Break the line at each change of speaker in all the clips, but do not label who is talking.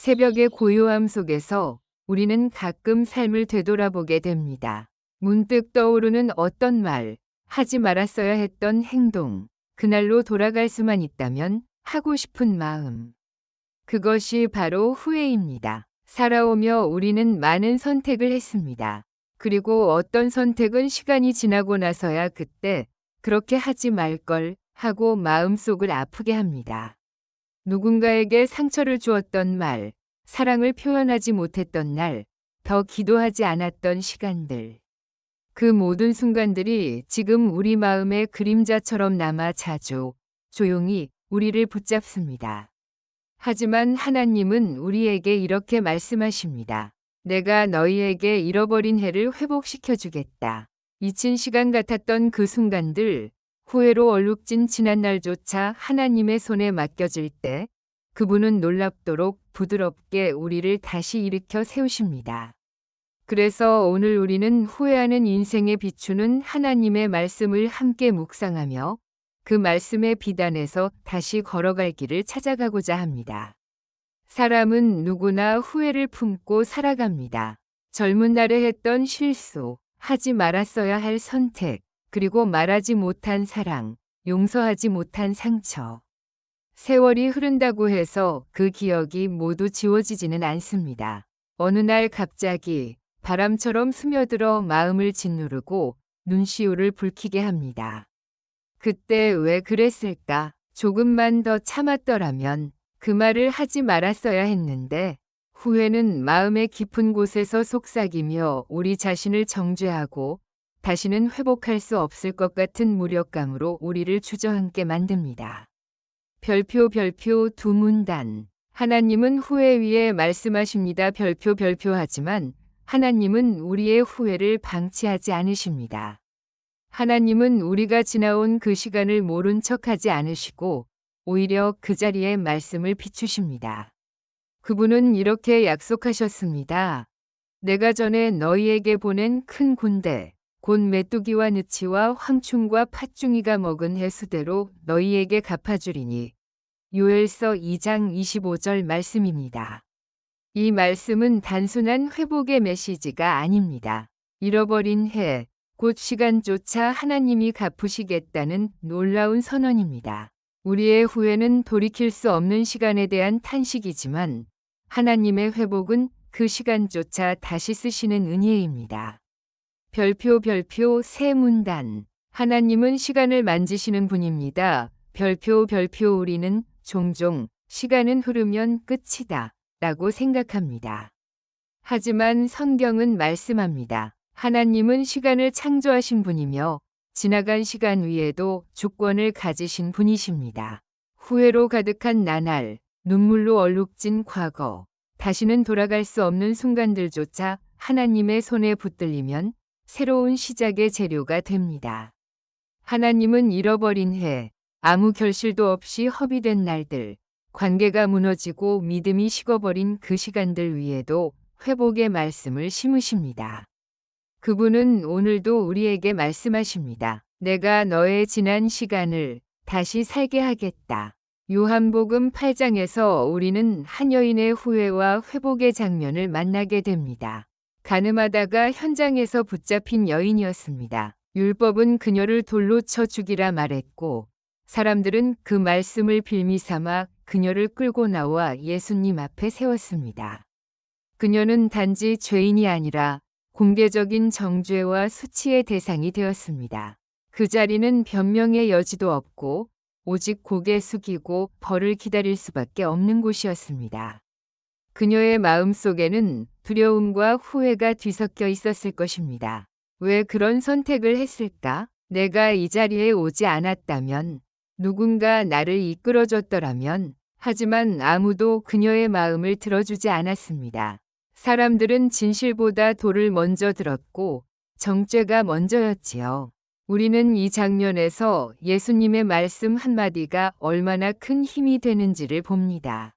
새벽의 고요함 속에서 우리는 가끔 삶을 되돌아보게 됩니다. 문득 떠오르는 어떤 말, 하지 말았어야 했던 행동, 그날로 돌아갈 수만 있다면 하고 싶은 마음. 그것이 바로 후회입니다. 살아오며 우리는 많은 선택을 했습니다. 그리고 어떤 선택은 시간이 지나고 나서야 그때 그렇게 하지 말걸 하고 마음속을 아프게 합니다. 누군가에게 상처를 주었던 말, 사랑을 표현하지 못했던 날, 더 기도하지 않았던 시간들. 그 모든 순간들이 지금 우리 마음의 그림자처럼 남아 자주, 조용히 우리를 붙잡습니다. 하지만 하나님은 우리에게 이렇게 말씀하십니다. 내가 너희에게 잃어버린 해를 회복시켜 주겠다. 잊힌 시간 같았던 그 순간들, 후회로 얼룩진 지난날조차 하나님의 손에 맡겨질 때 그분은 놀랍도록 부드럽게 우리를 다시 일으켜 세우십니다. 그래서 오늘 우리는 후회하는 인생에 비추는 하나님의 말씀을 함께 묵상하며 그 말씀의 비단에서 다시 걸어갈 길을 찾아가고자 합니다. 사람은 누구나 후회를 품고 살아갑니다. 젊은 날에 했던 실수, 하지 말았어야 할 선택, 그리고 말하지 못한 사랑, 용서하지 못한 상처. 세월이 흐른다고 해서 그 기억이 모두 지워지지는 않습니다. 어느 날 갑자기 바람처럼 스며들어 마음을 짓누르고 눈시울을 붉히게 합니다. 그때 왜 그랬을까? 조금만 더 참았더라면 그 말을 하지 말았어야 했는데 후회는 마음의 깊은 곳에서 속삭이며 우리 자신을 정죄하고 다시는 회복할 수 없을 것 같은 무력감으로 우리를 주저앉게 만듭니다. 별표 두 문단. 하나님은 후회 위에 말씀하십니다. 별표 하지만 하나님은 우리의 후회를 방치하지 않으십니다. 하나님은 우리가 지나온 그 시간을 모른 척하지 않으시고 오히려 그 자리에 말씀을 비추십니다. 그분은 이렇게 약속하셨습니다. 내가 전에 너희에게 보낸 큰 군대, 곧 메뚜기와 느치와 황충과 팥중이가 먹은 해수대로 너희에게 갚아주리니. 요엘서 2장 25절 말씀입니다. 이 말씀은 단순한 회복의 메시지가 아닙니다. 잃어버린 해, 곧 시간조차 하나님이 갚으시겠다는 놀라운 선언입니다. 우리의 후회는 돌이킬 수 없는 시간에 대한 탄식이지만 하나님의 회복은 그 시간조차 다시 쓰시는 은혜입니다. 별표 세 문단. 하나님은 시간을 만지시는 분입니다. 별표 우리는 종종 시간은 흐르면 끝이다 라고 생각합니다. 하지만 성경은 말씀합니다. 하나님은 시간을 창조하신 분이며 지나간 시간 위에도 주권을 가지신 분이십니다. 후회로 가득한 나날, 눈물로 얼룩진 과거, 다시는 돌아갈 수 없는 순간들조차 하나님의 손에 붙들리면 새로운 시작의 재료가 됩니다. 하나님은 잃어버린 해, 아무 결실도 없이 허비된 날들, 관계가 무너지고 믿음이 식어버린 그 시간들 위에도 회복의 말씀을 심으십니다. 그분은 오늘도 우리에게 말씀하십니다. 내가 너의 지난 시간을 다시 살게 하겠다. 요한복음 8장에서 우리는 한 여인의 후회와 회복의 장면을 만나게 됩니다. 가늠하다가 현장에서 붙잡힌 여인이었습니다. 율법은 그녀를 돌로 쳐 죽이라 말했고 사람들은 그 말씀을 빌미 삼아 그녀를 끌고 나와 예수님 앞에 세웠습니다. 그녀는 단지 죄인이 아니라 공개적인 정죄와 수치의 대상이 되었습니다. 그 자리는 변명의 여지도 없고 오직 고개 숙이고 벌을 기다릴 수밖에 없는 곳이었습니다. 그녀의 마음속에는 두려움과 후회가 뒤섞여 있었을 것입니다. 왜 그런 선택을 했을까? 내가 이 자리에 오지 않았다면, 누군가 나를 이끌어줬더라면, 하지만 아무도 그녀의 마음을 들어주지 않았습니다. 사람들은 진실보다 도를 먼저 들었고 정죄가 먼저였지요. 우리는 이 장면에서 예수님의 말씀 한마디가 얼마나 큰 힘이 되는지를 봅니다.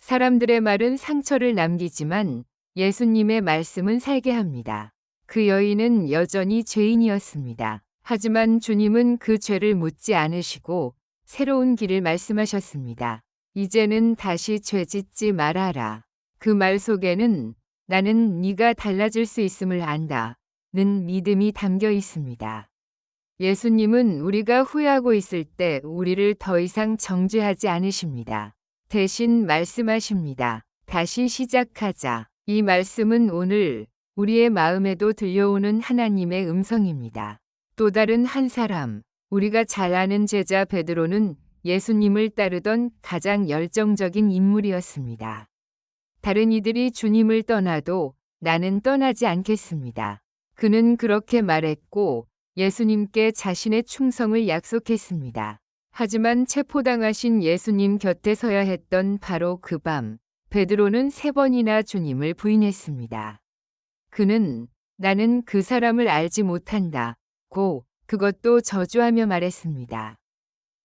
사람들의 말은 상처를 남기지만 예수님의 말씀은 살게 합니다. 그 여인은 여전히 죄인이었습니다. 하지만 주님은 그 죄를 묻지 않으시고 새로운 길을 말씀하셨습니다. 이제는 다시 죄 짓지 말아라. 그 말 속에는 나는 네가 달라질 수 있음을 안다는 믿음이 담겨 있습니다. 예수님은 우리가 후회하고 있을 때 우리를 더 이상 정죄하지 않으십니다. 대신 말씀하십니다. 다시 시작하자. 이 말씀은 오늘 우리의 마음에도 들려오는 하나님의 음성입니다. 또 다른 한 사람, 우리가 잘 아는 제자 베드로는 예수님을 따르던 가장 열정적인 인물이었습니다. 다른 이들이 주님을 떠나도 나는 떠나지 않겠습니다. 그는 그렇게 말했고 예수님께 자신의 충성을 약속했습니다. 하지만 체포당하신 예수님 곁에 서야 했던 바로 그 밤, 베드로는 3번이나 주님을 부인했습니다. 그는 나는 그 사람을 알지 못한다고 그것도 저주하며 말했습니다.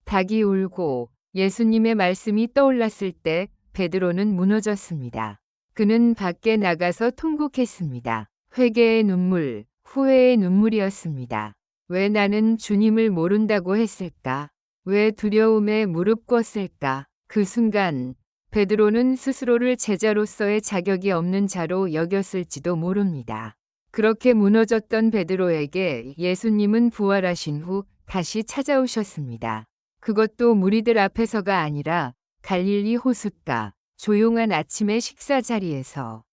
닭이 울고 예수님의 말씀이 떠올랐을 때 베드로는 무너졌습니다. 그는 밖에 나가서 통곡했습니다. 회개의 눈물, 후회의 눈물이었습니다. 왜 나는 주님을 모른다고 했을까? 왜 두려움에 무릎 꿇었을까? 그 순간 베드로는 스스로를 제자로서의 자격이 없는 자로 여겼을지도 모릅니다. 그렇게 무너졌던 베드로에게 예수님은 부활하신 후 다시 찾아오셨습니다. 그것도 무리들 앞에서가 아니라 갈릴리 호숫가, 조용한 아침의 식사 자리에서.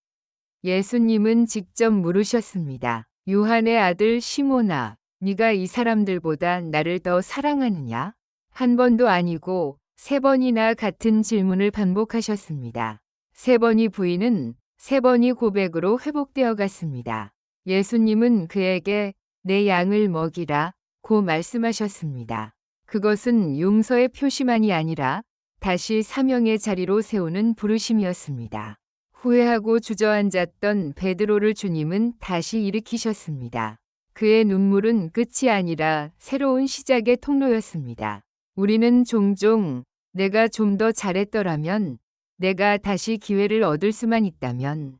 예수님은 직접 물으셨습니다. 요한의 아들 시몬아, 네가 이 사람들보다 나를 더 사랑하느냐? 한 번도 아니고 3번이나 같은 질문을 반복하셨습니다. 3번이 부인은 3번이 고백으로 회복되어 갔습니다. 예수님은 그에게 내 양을 먹이라 고 말씀하셨습니다. 그것은 용서의 표시만이 아니라 다시 사명의 자리로 세우는 부르심이었습니다. 후회하고 주저앉았던 베드로를 주님은 다시 일으키셨습니다. 그의 눈물은 끝이 아니라 새로운 시작의 통로였습니다. 우리는 종종 내가 좀 더 잘했더라면, 내가 다시 기회를 얻을 수만 있다면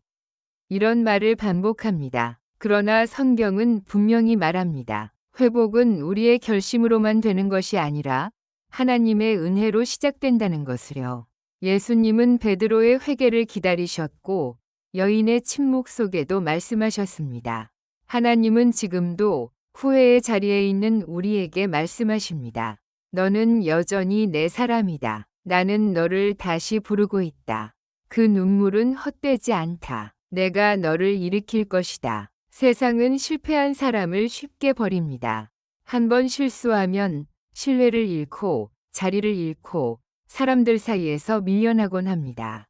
이런 말을 반복합니다. 그러나 성경은 분명히 말합니다. 회복은 우리의 결심으로만 되는 것이 아니라 하나님의 은혜로 시작된다는 것을요. 예수님은 베드로의 회개를 기다리셨고 여인의 침묵 속에도 말씀하셨습니다. 하나님은 지금도 후회의 자리에 있는 우리에게 말씀하십니다. 너는 여전히 내 사람이다. 나는 너를 다시 부르고 있다. 그 눈물은 헛되지 않다. 내가 너를 일으킬 것이다. 세상은 실패한 사람을 쉽게 버립니다. 한 번 실수하면 신뢰를 잃고 자리를 잃고 사람들 사이에서 밀려나곤 합니다.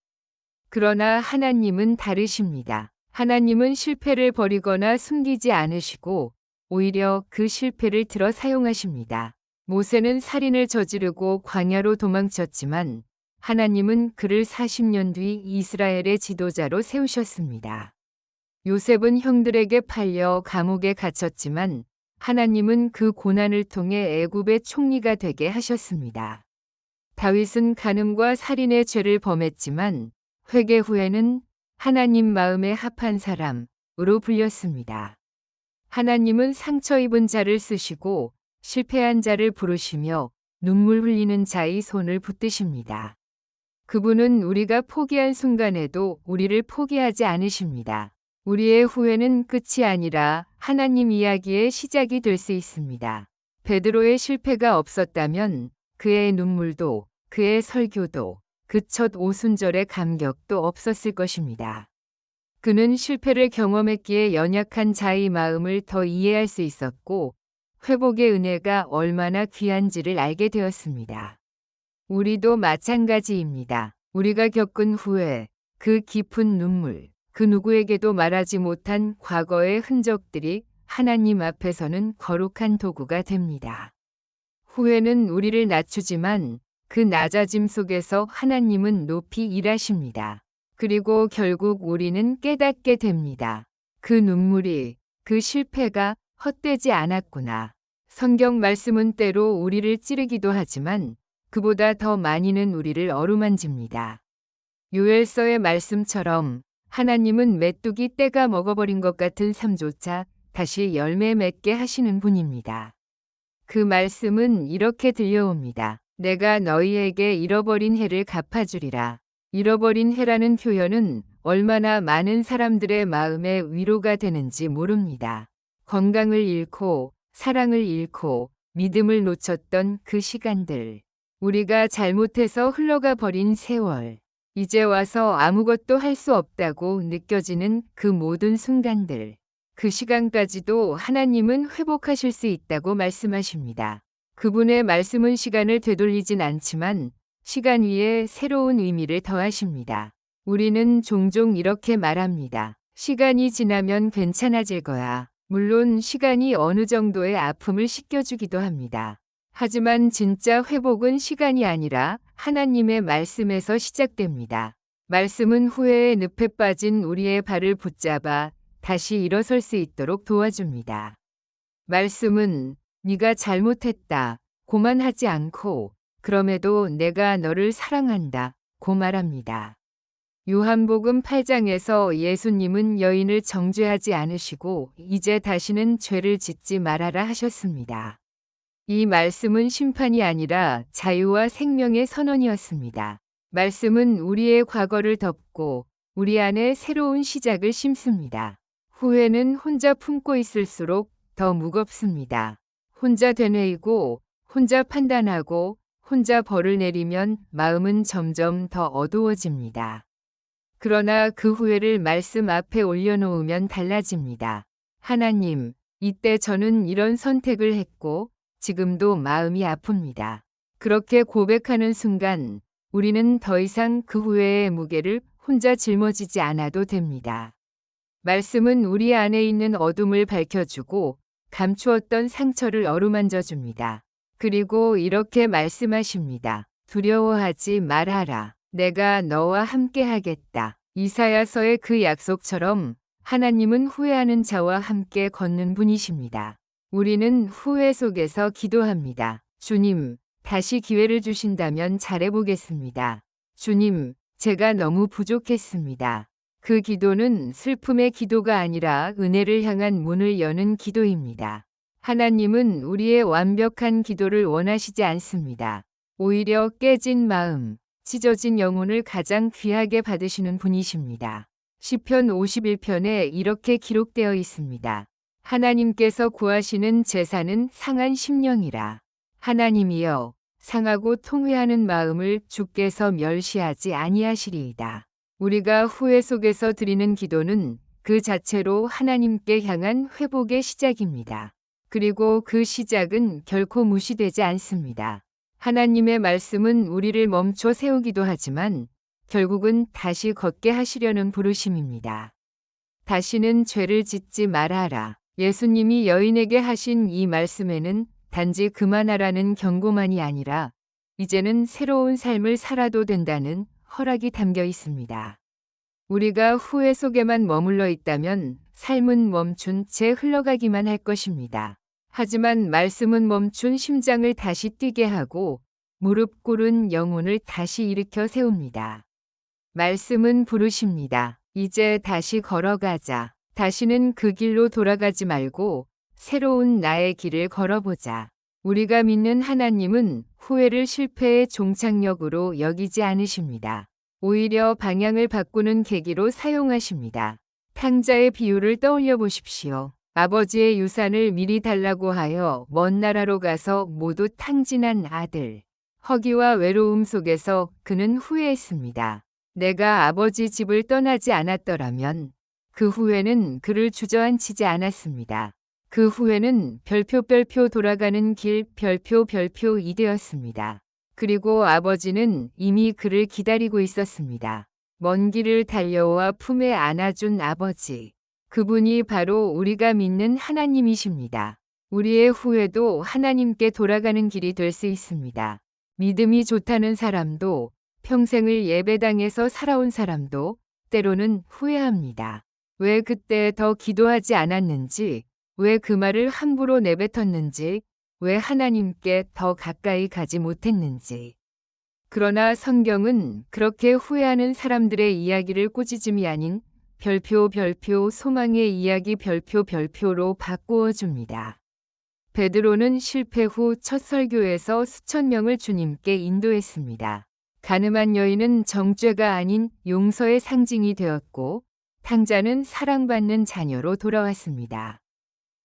그러나 하나님은 다르십니다. 하나님은 실패를 버리거나 숨기지 않으시고 오히려 그 실패를 들어 사용하십니다. 모세는 살인을 저지르고 광야로 도망쳤지만 하나님은 그를 40년 뒤 이스라엘의 지도자로 세우셨습니다. 요셉은 형들에게 팔려 감옥에 갇혔지만 하나님은 그 고난을 통해 애굽의 총리가 되게 하셨습니다. 다윗은 간음과 살인의 죄를 범했지만 회개 후에는 하나님 마음에 합한 사람으로 불렸습니다. 하나님은 상처 입은 자를 쓰시고 실패한 자를 부르시며 눈물 흘리는 자의 손을 붙드십니다. 그분은 우리가 포기한 순간에도 우리를 포기하지 않으십니다. 우리의 후회는 끝이 아니라 하나님 이야기의 시작이 될 수 있습니다. 베드로의 실패가 없었다면 그의 눈물도, 그의 설교도, 그 첫 오순절의 감격도 없었을 것입니다. 그는 실패를 경험했기에 연약한 자의 마음을 더 이해할 수 있었고 회복의 은혜가 얼마나 귀한지를 알게 되었습니다. 우리도 마찬가지입니다. 우리가 겪은 후회, 그 깊은 눈물, 그 누구에게도 말하지 못한 과거의 흔적들이 하나님 앞에서는 거룩한 도구가 됩니다. 후회는 우리를 낮추지만 그 낮아짐 속에서 하나님은 높이 일하십니다. 그리고 결국 우리는 깨닫게 됩니다. 그 눈물이, 그 실패가 헛되지 않았구나. 성경 말씀은 때로 우리를 찌르기도 하지만 그보다 더 많이는 우리를 어루만집니다. 요엘서의 말씀처럼 하나님은 메뚜기 떼가 먹어버린 것 같은 삶조차 다시 열매 맺게 하시는 분입니다. 그 말씀은 이렇게 들려옵니다. 내가 너희에게 잃어버린 해를 갚아주리라. 잃어버린 해라는 표현은 얼마나 많은 사람들의 마음에 위로가 되는지 모릅니다. 건강을 잃고 사랑을 잃고 믿음을 놓쳤던 그 시간들. 우리가 잘못해서 흘러가 버린 세월. 이제 와서 아무것도 할 수 없다고 느껴지는 그 모든 순간들. 그 시간까지도 하나님은 회복하실 수 있다고 말씀하십니다. 그분의 말씀은 시간을 되돌리진 않지만 시간 위에 새로운 의미를 더하십니다. 우리는 종종 이렇게 말합니다. 시간이 지나면 괜찮아질 거야. 물론 시간이 어느 정도의 아픔을 씻겨주기도 합니다. 하지만 진짜 회복은 시간이 아니라 하나님의 말씀에서 시작됩니다. 말씀은 후회의 늪에 빠진 우리의 발을 붙잡아 다시 일어설 수 있도록 도와줍니다. 말씀은 네가 잘못했다 고만 하지 않고 그럼에도 내가 너를 사랑한다 고 말합니다. 요한복음 8장에서 예수님은 여인을 정죄하지 않으시고 이제 다시는 죄를 짓지 말아라 하셨습니다. 이 말씀은 심판이 아니라 자유와 생명의 선언이었습니다. 말씀은 우리의 과거를 덮고 우리 안에 새로운 시작을 심습니다. 후회는 혼자 품고 있을수록 더 무겁습니다. 혼자 되뇌이고 혼자 판단하고 혼자 벌을 내리면 마음은 점점 더 어두워집니다. 그러나 그 후회를 말씀 앞에 올려놓으면 달라집니다. 하나님, 이때 저는 이런 선택을 했고 지금도 마음이 아픕니다. 그렇게 고백하는 순간 우리는 더 이상 그 후회의 무게를 혼자 짊어지지 않아도 됩니다. 말씀은 우리 안에 있는 어둠을 밝혀주고 감추었던 상처를 어루만져 줍니다. 그리고 이렇게 말씀하십니다. 두려워하지 말아라. 내가 너와 함께 하겠다. 이사야서의 그 약속처럼 하나님은 후회하는 자와 함께 걷는 분이십니다. 우리는 후회 속에서 기도합니다. 주님, 다시 기회를 주신다면 잘해보겠습니다. 주님, 제가 너무 부족했습니다. 그 기도는 슬픔의 기도가 아니라 은혜를 향한 문을 여는 기도입니다. 하나님은 우리의 완벽한 기도를 원하시지 않습니다. 오히려 깨진 마음, 찢어진 영혼을 가장 귀하게 받으시는 분이십니다. 시편 51편에 이렇게 기록되어 있습니다. 하나님께서 구하시는 제사는 상한 심령이라. 하나님이여, 상하고 통회하는 마음을 주께서 멸시하지 아니하시리이다. 우리가 후회 속에서 드리는 기도는 그 자체로 하나님께 향한 회복의 시작입니다. 그리고 그 시작은 결코 무시되지 않습니다. 하나님의 말씀은 우리를 멈춰 세우기도 하지만 결국은 다시 걷게 하시려는 부르심입니다. 다시는 죄를 짓지 말아라. 예수님이 여인에게 하신 이 말씀에는 단지 그만하라는 경고만이 아니라 이제는 새로운 삶을 살아도 된다는 허락이 담겨 있습니다. 우리가 후회 속에만 머물러 있다면 삶은 멈춘 채 흘러가기만 할 것입니다. 하지만 말씀은 멈춘 심장을 다시 뛰게 하고 무릎 꿇은 영혼을 다시 일으켜 세웁니다. 말씀은 부르십니다. 이제 다시 걸어가자. 다시는 그 길로 돌아가지 말고 새로운 나의 길을 걸어보자. 우리가 믿는 하나님은 후회를 실패의 종착역으로 여기지 않으십니다. 오히려 방향을 바꾸는 계기로 사용하십니다. 탕자의 비유를 떠올려 보십시오. 아버지의 유산을 미리 달라고 하여 먼 나라로 가서 모두 탕진한 아들. 허기와 외로움 속에서 그는 후회했습니다. 내가 아버지 집을 떠나지 않았더라면 그 후회는 그를 주저앉히지 않았습니다. 그 후회는 별표 돌아가는 길 별표 2되었습니다. 그리고 아버지는 이미 그를 기다리고 있었습니다. 먼 길을 달려와 품에 안아준 아버지. 그분이 바로 우리가 믿는 하나님이십니다. 우리의 후회도 하나님께 돌아가는 길이 될 수 있습니다. 믿음이 좋다는 사람도 평생을 예배당에서 살아온 사람도 때로는 후회합니다. 왜 그때 더 기도하지 않았는지, 왜 그 말을 함부로 내뱉었는지, 왜 하나님께 더 가까이 가지 못했는지. 그러나 성경은 그렇게 후회하는 사람들의 이야기를 꾸짖음이 아닌 별표 소망의 이야기 별표로 바꾸어 줍니다. 베드로는 실패 후 첫 설교에서 수천 명을 주님께 인도했습니다. 가늠한 여인은 정죄가 아닌 용서의 상징이 되었고 탕자는 사랑받는 자녀로 돌아왔습니다.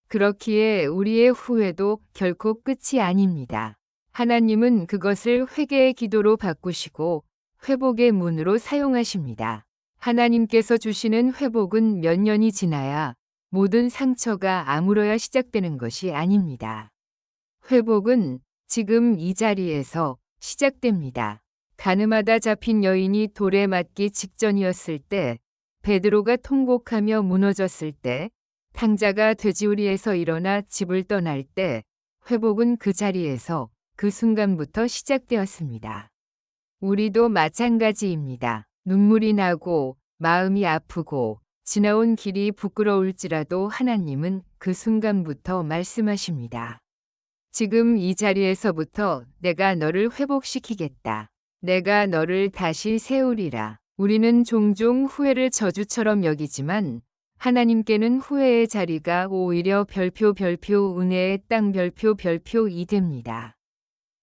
그렇기에 우리의 후회도 결코 끝이 아닙니다. 하나님은 그것을 회개의 기도로 바꾸시고 회복의 문으로 사용하십니다. 하나님께서 주시는 회복은 몇 년이 지나야 모든 상처가 아물어야 시작되는 것이 아닙니다. 회복은 지금 이 자리에서 시작됩니다. 가늠하다 잡힌 여인이 돌에 맞기 직전이었을 때, 베드로가 통곡하며 무너졌을 때, 탕자가 돼지우리에서 일어나 집을 떠날 때, 회복은 그 자리에서 그 순간부터 시작되었습니다. 우리도 마찬가지입니다. 눈물이 나고 마음이 아프고 지나온 길이 부끄러울지라도 하나님은 그 순간부터 말씀하십니다. 지금 이 자리에서부터 내가 너를 회복시키겠다. 내가 너를 다시 세우리라. 우리는 종종 후회를 저주처럼 여기지만 하나님께는 후회의 자리가 오히려 별표 은혜의 땅 별표 2 됩니다.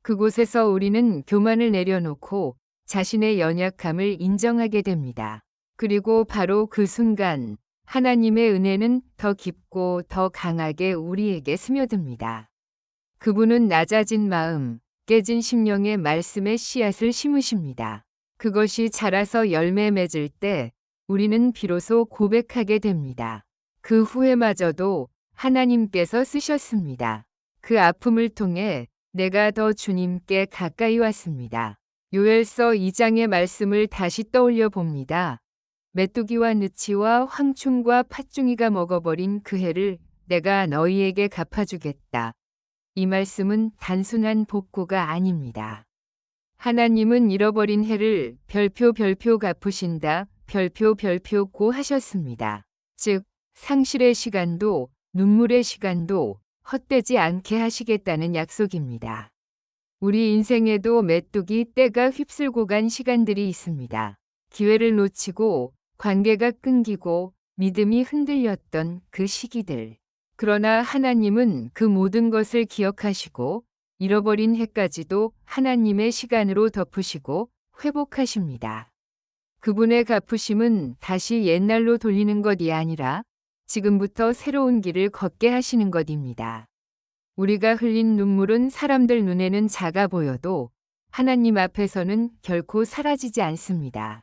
그곳에서 우리는 교만을 내려놓고 자신의 연약함을 인정하게 됩니다. 그리고 바로 그 순간 하나님의 은혜는 더 깊고 더 강하게 우리에게 스며듭니다. 그분은 낮아진 마음, 깨진 심령의 말씀의 씨앗을 심으십니다. 그것이 자라서 열매 맺을 때 우리는 비로소 고백하게 됩니다. 그 후에마저도 하나님께서 쓰셨습니다. 그 아픔을 통해 내가 더 주님께 가까이 왔습니다. 요엘서 2장의 말씀을 다시 떠올려 봅니다. 메뚜기와 느치와 황충과 팥중이가 먹어버린 그 해를 내가 너희에게 갚아주겠다. 이 말씀은 단순한 복구가 아닙니다. 하나님은 잃어버린 해를 별표 갚으신다. 별표 고 하셨습니다. 즉, 상실의 시간도 눈물의 시간도 헛되지 않게 하시겠다는 약속입니다. 우리 인생에도 메뚜기 때가 휩쓸고 간 시간들이 있습니다. 기회를 놓치고 관계가 끊기고 믿음이 흔들렸던 그 시기들. 그러나 하나님은 그 모든 것을 기억하시고 잃어버린 해까지도 하나님의 시간으로 덮으시고 회복하십니다. 그분의 갚으심은 다시 옛날로 돌리는 것이 아니라 지금부터 새로운 길을 걷게 하시는 것입니다. 우리가 흘린 눈물은 사람들 눈에는 작아 보여도 하나님 앞에서는 결코 사라지지 않습니다.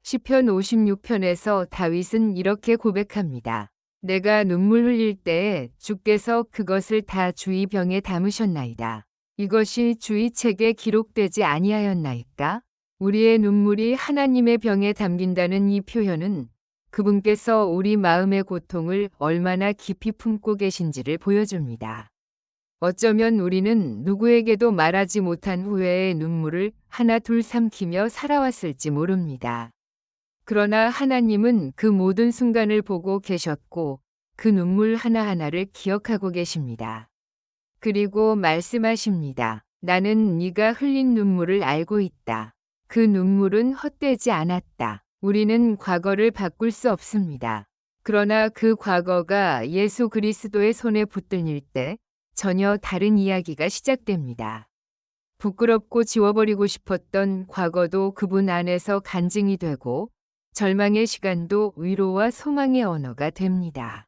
시편 56편에서 다윗은 이렇게 고백합니다. 내가 눈물 흘릴 때에 주께서 그것을 다 주의 병에 담으셨나이다. 이것이 주의 책에 기록되지 아니하였나이까? 우리의 눈물이 하나님의 병에 담긴다는 이 표현은 그분께서 우리 마음의 고통을 얼마나 깊이 품고 계신지를 보여줍니다. 어쩌면 우리는 누구에게도 말하지 못한 후회의 눈물을 하나 둘 삼키며 살아왔을지 모릅니다. 그러나 하나님은 그 모든 순간을 보고 계셨고 그 눈물 하나하나를 기억하고 계십니다. 그리고 말씀하십니다. 나는 네가 흘린 눈물을 알고 있다. 그 눈물은 헛되지 않았다. 우리는 과거를 바꿀 수 없습니다. 그러나 그 과거가 예수 그리스도의 손에 붙들릴 때 전혀 다른 이야기가 시작됩니다. 부끄럽고 지워버리고 싶었던 과거도 그분 안에서 간증이 되고 절망의 시간도 위로와 소망의 언어가 됩니다.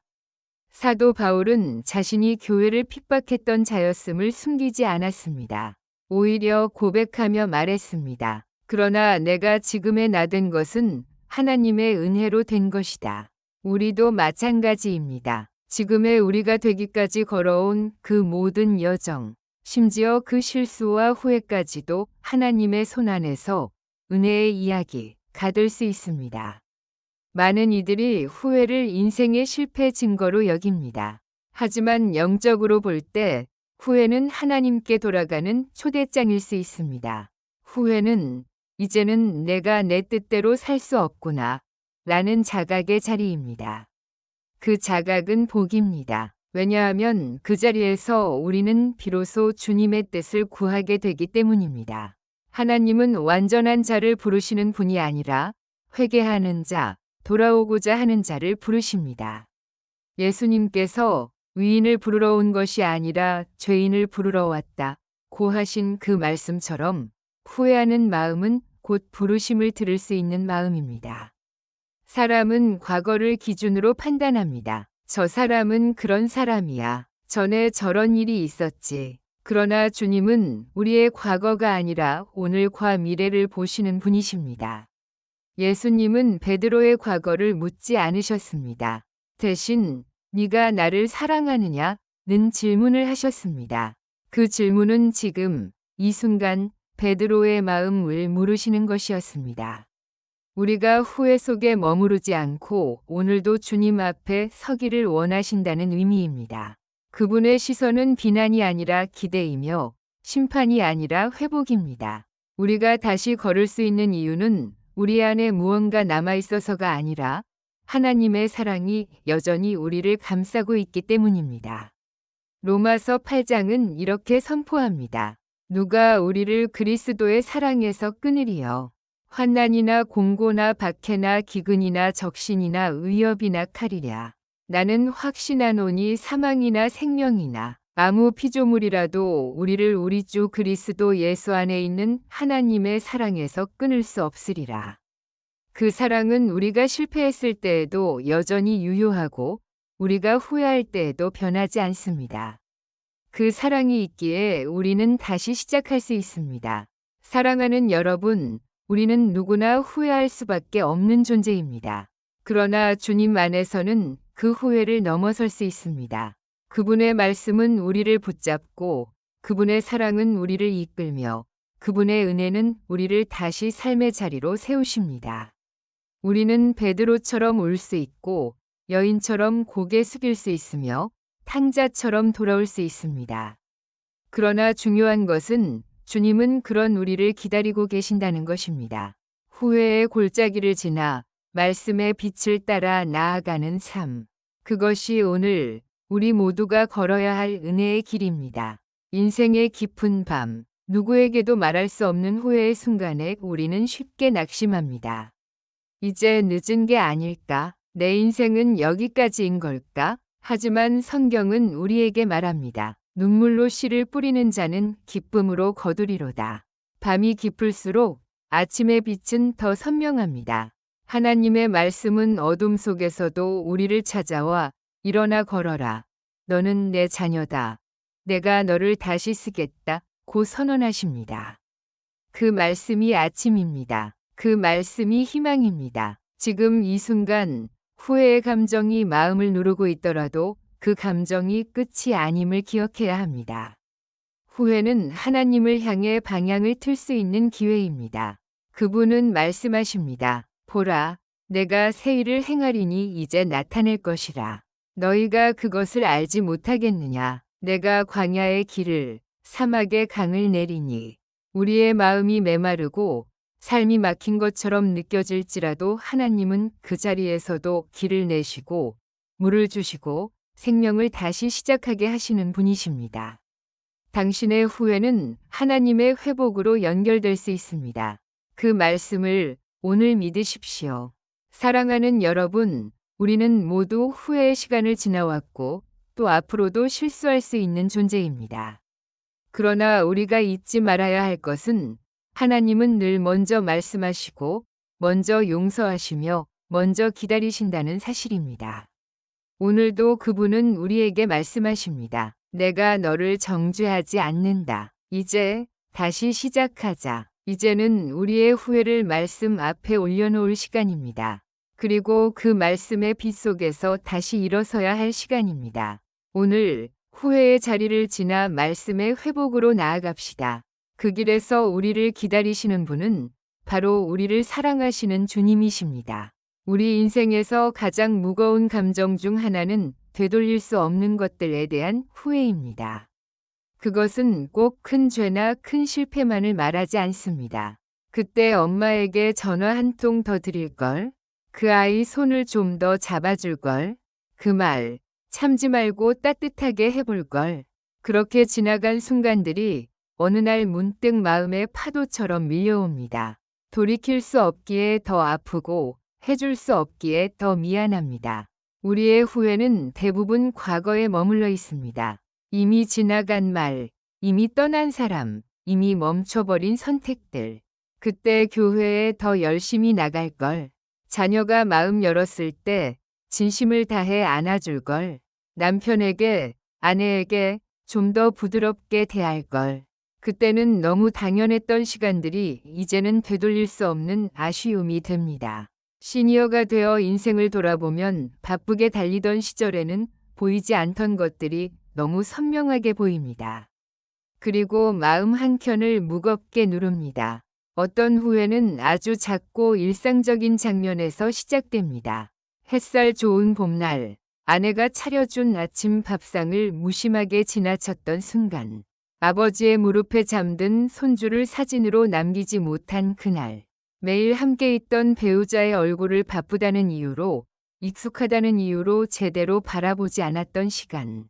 사도 바울은 자신이 교회를 핍박했던 자였음을 숨기지 않았습니다. 오히려 고백하며 말했습니다. 그러나 내가 지금의 나 된 것은 하나님의 은혜로 된 것이다. 우리도 마찬가지입니다. 지금의 우리가 되기까지 걸어온 그 모든 여정, 심지어 그 실수와 후회까지도 하나님의 손 안에서 은혜의 이야기, 가될 수 있습니다. 많은 이들이 후회를 인생의 실패 증거로 여깁니다. 하지만 영적으로 볼 때 후회는 하나님께 돌아가는 초대장일 수 있습니다. 후회는 이제는 내가 내 뜻대로 살 수 없구나 라는 자각의 자리입니다. 그 자각은 복입니다. 왜냐하면 그 자리에서 우리는 비로소 주님의 뜻을 구하게 되기 때문입니다. 하나님은 완전한 자를 부르시는 분이 아니라 회개하는 자, 돌아오고자 하는 자를 부르십니다. 예수님께서 의인을 부르러 온 것이 아니라 죄인을 부르러 왔다 고 하신 그 말씀처럼 후회하는 마음은 곧 부르심을 들을 수 있는 마음입니다. 사람은 과거를 기준으로 판단합니다. 저 사람은 그런 사람이야. 전에 저런 일이 있었지. 그러나 주님은 우리의 과거가 아니라 오늘과 미래를 보시는 분이십니다. 예수님은 베드로의 과거를 묻지 않으셨습니다. 대신 네가 나를 사랑하느냐? 는 질문을 하셨습니다. 그 질문은 지금 이 순간 베드로의 마음을 물으시는 것이었습니다. 우리가 후회 속에 머무르지 않고 오늘도 주님 앞에 서기를 원하신다는 의미입니다. 그분의 시선은 비난이 아니라 기대이며 심판이 아니라 회복입니다. 우리가 다시 걸을 수 있는 이유는 우리 안에 무언가 남아있어서가 아니라 하나님의 사랑이 여전히 우리를 감싸고 있기 때문입니다. 로마서 8장은 이렇게 선포합니다. 누가 우리를 그리스도의 사랑에서 끊으리요. 환난이나 공고나 박해나 기근이나 적신이나 위협이나 칼이랴. 나는 확신하노니 사망이나 생명이나 아무 피조물이라도 우리를 우리 주 그리스도 예수 안에 있는 하나님의 사랑에서 끊을 수 없으리라. 그 사랑은 우리가 실패했을 때에도 여전히 유효하고 우리가 후회할 때에도 변하지 않습니다. 그 사랑이 있기에 우리는 다시 시작할 수 있습니다. 사랑하는 여러분, 우리는 누구나 후회할 수밖에 없는 존재입니다. 그러나 주님 안에서는 그 후회를 넘어설 수 있습니다. 그분의 말씀은 우리를 붙잡고 그분의 사랑은 우리를 이끌며 그분의 은혜는 우리를 다시 삶의 자리로 세우십니다. 우리는 베드로처럼 울 수 있고 여인처럼 고개 숙일 수 있으며 탕자처럼 돌아올 수 있습니다. 그러나 중요한 것은 주님은 그런 우리를 기다리고 계신다는 것입니다. 후회의 골짜기를 지나 말씀의 빛을 따라 나아가는 삶. 그것이 오늘 우리 모두가 걸어야 할 은혜의 길입니다. 인생의 깊은 밤, 누구에게도 말할 수 없는 후회의 순간에 우리는 쉽게 낙심합니다. 이제 늦은 게 아닐까? 내 인생은 여기까지인 걸까? 하지만 성경은 우리에게 말합니다. 눈물로 씨를 뿌리는 자는 기쁨으로 거두리로다. 밤이 깊을수록 아침의 빛은 더 선명합니다. 하나님의 말씀은 어둠 속에서도 우리를 찾아와 일어나 걸어라. 너는 내 자녀다. 내가 너를 다시 쓰겠다. 고 선언하십니다. 그 말씀이 아침입니다. 그 말씀이 희망입니다. 지금 이 순간 후회의 감정이 마음을 누르고 있더라도 그 감정이 끝이 아님을 기억해야 합니다. 후회는 하나님을 향해 방향을 틀 수 있는 기회입니다. 그분은 말씀하십니다. 보라, 내가 새 일을 행하리니 이제 나타낼 것이라. 너희가 그것을 알지 못하겠느냐. 내가 광야의 길을 사막의 강을 내리니. 우리의 마음이 메마르고 삶이 막힌 것처럼 느껴질지라도 하나님은 그 자리에서도 길을 내시고 물을 주시고 생명을 다시 시작하게 하시는 분이십니다. 당신의 후회는 하나님의 회복으로 연결될 수 있습니다. 그 말씀을 오늘 믿으십시오. 사랑하는 여러분, 우리는 모두 후회의 시간을 지나왔고 또 앞으로도 실수할 수 있는 존재입니다. 그러나 우리가 잊지 말아야 할 것은 하나님은 늘 먼저 말씀하시고 먼저 용서하시며 먼저 기다리신다는 사실입니다. 오늘도 그분은 우리에게 말씀하십니다. 내가 너를 정죄하지 않는다. 이제 다시 시작하자. 이제는 우리의 후회를 말씀 앞에 올려놓을 시간입니다. 그리고 그 말씀의 빛 속에서 다시 일어서야 할 시간입니다. 오늘 후회의 자리를 지나 말씀의 회복으로 나아갑시다. 그 길에서 우리를 기다리시는 분은 바로 우리를 사랑하시는 주님이십니다. 우리 인생에서 가장 무거운 감정 중 하나는 되돌릴 수 없는 것들에 대한 후회입니다. 그것은 꼭 큰 죄나 큰 실패만을 말하지 않습니다. 그때 엄마에게 전화 한 통 더 드릴걸? 그 아이 손을 좀 더 잡아줄걸? 그 말 참지 말고 따뜻하게 해볼걸? 그렇게 지나간 순간들이 어느 날 문득 마음의 파도처럼 밀려옵니다. 돌이킬 수 없기에 더 아프고 해줄 수 없기에 더 미안합니다. 우리의 후회는 대부분 과거에 머물러 있습니다. 이미 지나간 말, 이미 떠난 사람, 이미 멈춰버린 선택들. 그때 교회에 더 열심히 나갈 걸. 자녀가 마음 열었을 때 진심을 다해 안아줄 걸. 남편에게, 아내에게 좀 더 부드럽게 대할 걸. 그때는 너무 당연했던 시간들이 이제는 되돌릴 수 없는 아쉬움이 됩니다. 시니어가 되어 인생을 돌아보면 바쁘게 달리던 시절에는 보이지 않던 것들이 너무 선명하게 보입니다. 그리고 마음 한켠을 무겁게 누릅니다. 어떤 후회는 아주 작고 일상적인 장면에서 시작됩니다. 햇살 좋은 봄날, 아내가 차려준 아침 밥상을 무심하게 지나쳤던 순간, 아버지의 무릎에 잠든 손주를 사진으로 남기지 못한 그날, 매일 함께 있던 배우자의 얼굴을 바쁘다는 이유로, 익숙하다는 이유로 제대로 바라보지 않았던 시간.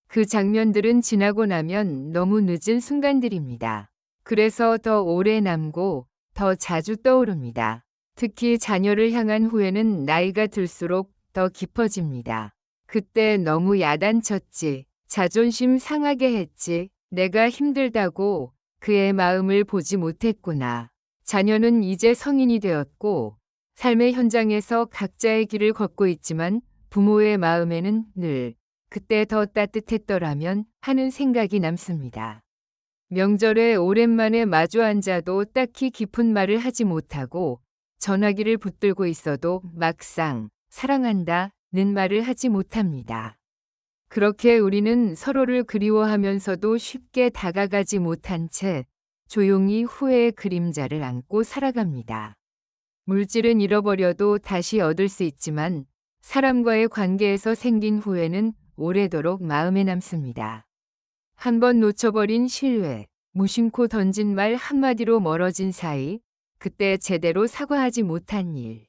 그 장면들은 지나고 나면 너무 늦은 순간들입니다. 그래서 더 오래 남고 더 자주 떠오릅니다. 특히 자녀를 향한 후회는 나이가 들수록 더 깊어집니다. 그때 너무 야단쳤지, 자존심 상하게 했지, 내가 힘들다고 그의 마음을 보지 못했구나. 자녀는 이제 성인이 되었고 삶의 현장에서 각자의 길을 걷고 있지만 부모의 마음에는 늘 그때 더 따뜻했더라면 하는 생각이 남습니다. 명절에 오랜만에 마주 앉아도 딱히 깊은 말을 하지 못하고 전화기를 붙들고 있어도 막상 사랑한다는 말을 하지 못합니다. 그렇게 우리는 서로를 그리워하면서도 쉽게 다가가지 못한 채 조용히 후회의 그림자를 안고 살아갑니다. 물질은 잃어버려도 다시 얻을 수 있지만 사람과의 관계에서 생긴 후회는 오래도록 마음에 남습니다. 한번 놓쳐버린 신뢰, 무심코 던진 말 한마디로 멀어진 사이, 그때 제대로 사과하지 못한 일.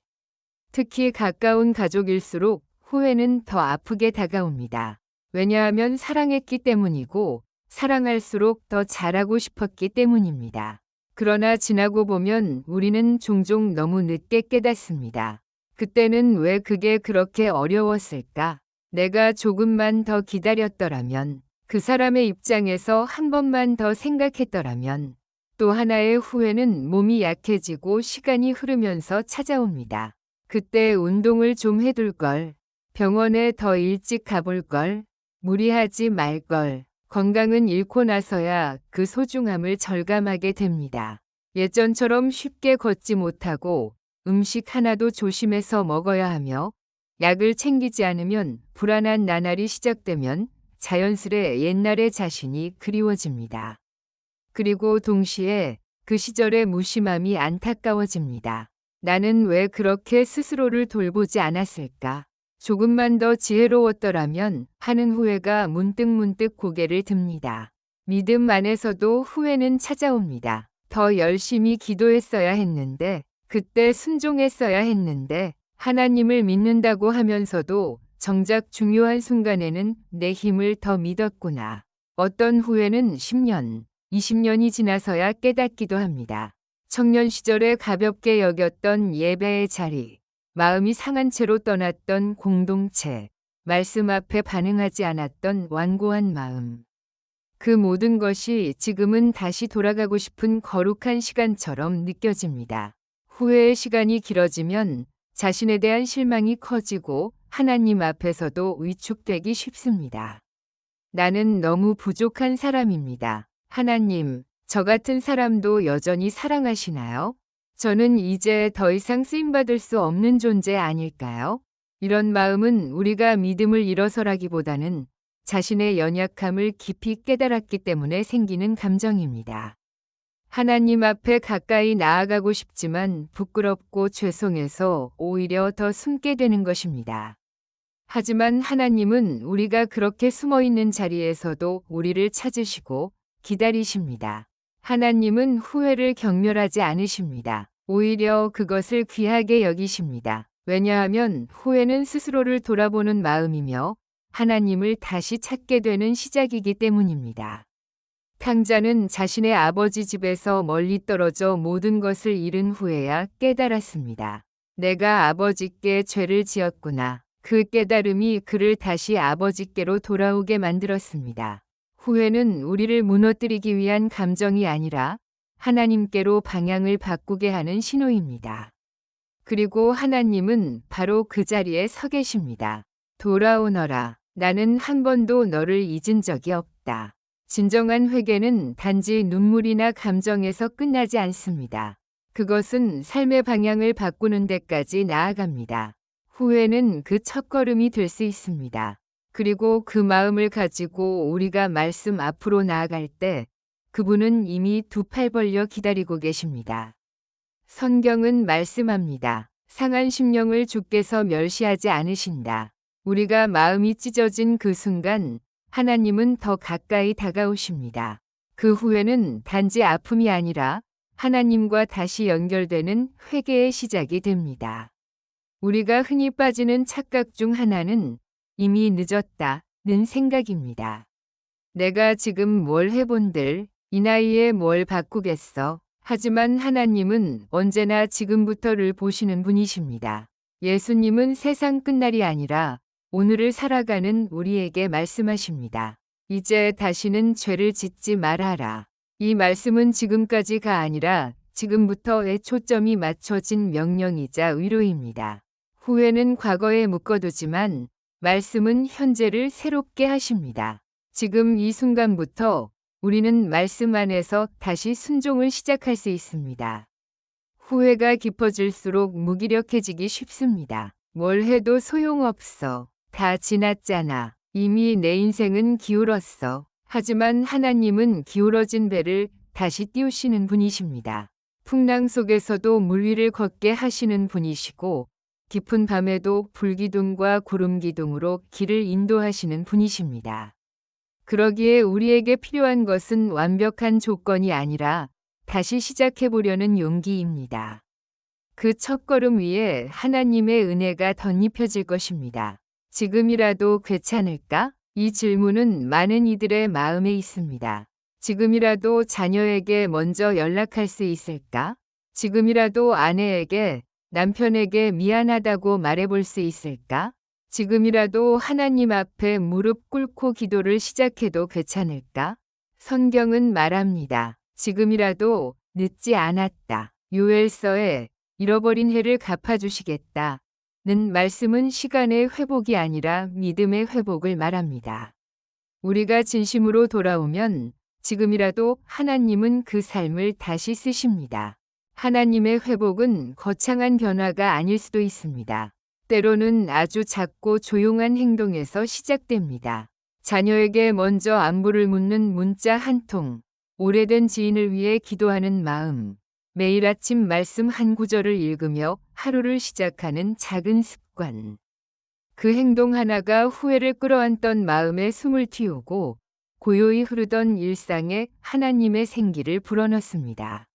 특히 가까운 가족일수록 후회는 더 아프게 다가옵니다. 왜냐하면 사랑했기 때문이고 사랑할수록 더 잘하고 싶었기 때문입니다. 그러나 지나고 보면 우리는 종종 너무 늦게 깨닫습니다. 그때는 왜 그게 그렇게 어려웠을까? 내가 조금만 더 기다렸더라면, 그 사람의 입장에서 한 번만 더 생각했더라면, 또 하나의 후회는 몸이 약해지고 시간이 흐르면서 찾아옵니다. 그때 운동을 좀 해둘 걸, 병원에 더 일찍 가볼 걸, 무리하지 말 걸, 건강은 잃고 나서야 그 소중함을 절감하게 됩니다. 예전처럼 쉽게 걷지 못하고 음식 하나도 조심해서 먹어야 하며 약을 챙기지 않으면 불안한 나날이 시작되면 자연스레 옛날의 자신이 그리워집니다. 그리고 동시에 그 시절의 무심함이 안타까워집니다. 나는 왜 그렇게 스스로를 돌보지 않았을까? 조금만 더 지혜로웠더라면 하는 후회가 문득문득 고개를 듭니다. 믿음 안에서도 후회는 찾아옵니다. 더 열심히 기도했어야 했는데, 그때 순종했어야 했는데, 하나님을 믿는다고 하면서도 정작 중요한 순간에는 내 힘을 더 믿었구나. 어떤 후회는 10년, 20년이 지나서야 깨닫기도 합니다. 청년 시절에 가볍게 여겼던 예배의 자리, 마음이 상한 채로 떠났던 공동체, 말씀 앞에 반응하지 않았던 완고한 마음. 그 모든 것이 지금은 다시 돌아가고 싶은 거룩한 시간처럼 느껴집니다. 후회의 시간이 길어지면 자신에 대한 실망이 커지고 하나님 앞에서도 위축되기 쉽습니다. 나는 너무 부족한 사람입니다. 하나님, 저 같은 사람도 여전히 사랑하시나요? 저는 이제 더 이상 쓰임받을 수 없는 존재 아닐까요? 이런 마음은 우리가 믿음을 잃어서라기보다는 자신의 연약함을 깊이 깨달았기 때문에 생기는 감정입니다. 하나님 앞에 가까이 나아가고 싶지만 부끄럽고 죄송해서 오히려 더 숨게 되는 것입니다. 하지만 하나님은 우리가 그렇게 숨어 있는 자리에서도 우리를 찾으시고 기다리십니다. 하나님은 후회를 경멸하지 않으십니다. 오히려 그것을 귀하게 여기십니다. 왜냐하면 후회는 스스로를 돌아보는 마음이며 하나님을 다시 찾게 되는 시작이기 때문입니다. 탕자는 자신의 아버지 집에서 멀리 떨어져 모든 것을 잃은 후에야 깨달았습니다. 내가 아버지께 죄를 지었구나. 그 깨달음이 그를 다시 아버지께로 돌아오게 만들었습니다. 후회는 우리를 무너뜨리기 위한 감정이 아니라 하나님께로 방향을 바꾸게 하는 신호입니다. 그리고 하나님은 바로 그 자리에 서 계십니다. 돌아오너라. 나는 한 번도 너를 잊은 적이 없다. 진정한 회개는 단지 눈물이나 감정에서 끝나지 않습니다. 그것은 삶의 방향을 바꾸는 데까지 나아갑니다. 후회는 그 첫걸음이 될 수 있습니다. 그리고 그 마음을 가지고 우리가 말씀 앞으로 나아갈 때 그분은 이미 두 팔 벌려 기다리고 계십니다. 성경은 말씀합니다. 상한 심령을 주께서 멸시하지 않으신다. 우리가 마음이 찢어진 그 순간 하나님은 더 가까이 다가오십니다. 그 후에는 단지 아픔이 아니라 하나님과 다시 연결되는 회개의 시작이 됩니다. 우리가 흔히 빠지는 착각 중 하나는 이미 늦었다는 생각입니다. 내가 지금 뭘 해본들 이 나이에 뭘 바꾸겠어. 하지만 하나님은 언제나 지금부터를 보시는 분이십니다. 예수님은 세상 끝날이 아니라 오늘을 살아가는 우리에게 말씀하십니다. 이제 다시는 죄를 짓지 말아라. 이 말씀은 지금까지가 아니라 지금부터의 초점이 맞춰진 명령이자 위로입니다. 후회는 과거에 묶어두지만 말씀은 현재를 새롭게 하십니다. 지금 이 순간부터 우리는 말씀 안에서 다시 순종을 시작할 수 있습니다. 후회가 깊어질수록 무기력해지기 쉽습니다. 뭘 해도 소용없어. 다 지났잖아. 이미 내 인생은 기울었어. 하지만 하나님은 기울어진 배를 다시 띄우시는 분이십니다. 풍랑 속에서도 물 위를 걷게 하시는 분이시고 깊은 밤에도 불기둥과 구름기둥으로 길을 인도하시는 분이십니다. 그러기에 우리에게 필요한 것은 완벽한 조건이 아니라 다시 시작해보려는 용기입니다. 그 첫걸음 위에 하나님의 은혜가 덧입혀질 것입니다. 지금이라도 괜찮을까? 이 질문은 많은 이들의 마음에 있습니다. 지금이라도 자녀에게 먼저 연락할 수 있을까? 지금이라도 아내에게, 남편에게 미안하다고 말해볼 수 있을까? 지금이라도 하나님 앞에 무릎 꿇고 기도를 시작해도 괜찮을까? 성경은 말합니다. 지금이라도 늦지 않았다. 요엘서에 잃어버린 해를 갚아주시겠다. 는 말씀은 시간의 회복이 아니라 믿음의 회복을 말합니다. 우리가 진심으로 돌아오면 지금이라도 하나님은 그 삶을 다시 쓰십니다. 하나님의 회복은 거창한 변화가 아닐 수도 있습니다. 때로는 아주 작고 조용한 행동에서 시작됩니다. 자녀에게 먼저 안부를 묻는 문자 한 통, 오래된 지인을 위해 기도하는 마음, 매일 아침 말씀 한 구절을 읽으며 하루를 시작하는 작은 습관. 그 행동 하나가 후회를 끌어안던 마음에 숨을 틔우고 고요히 흐르던 일상에 하나님의 생기를 불어넣습니다.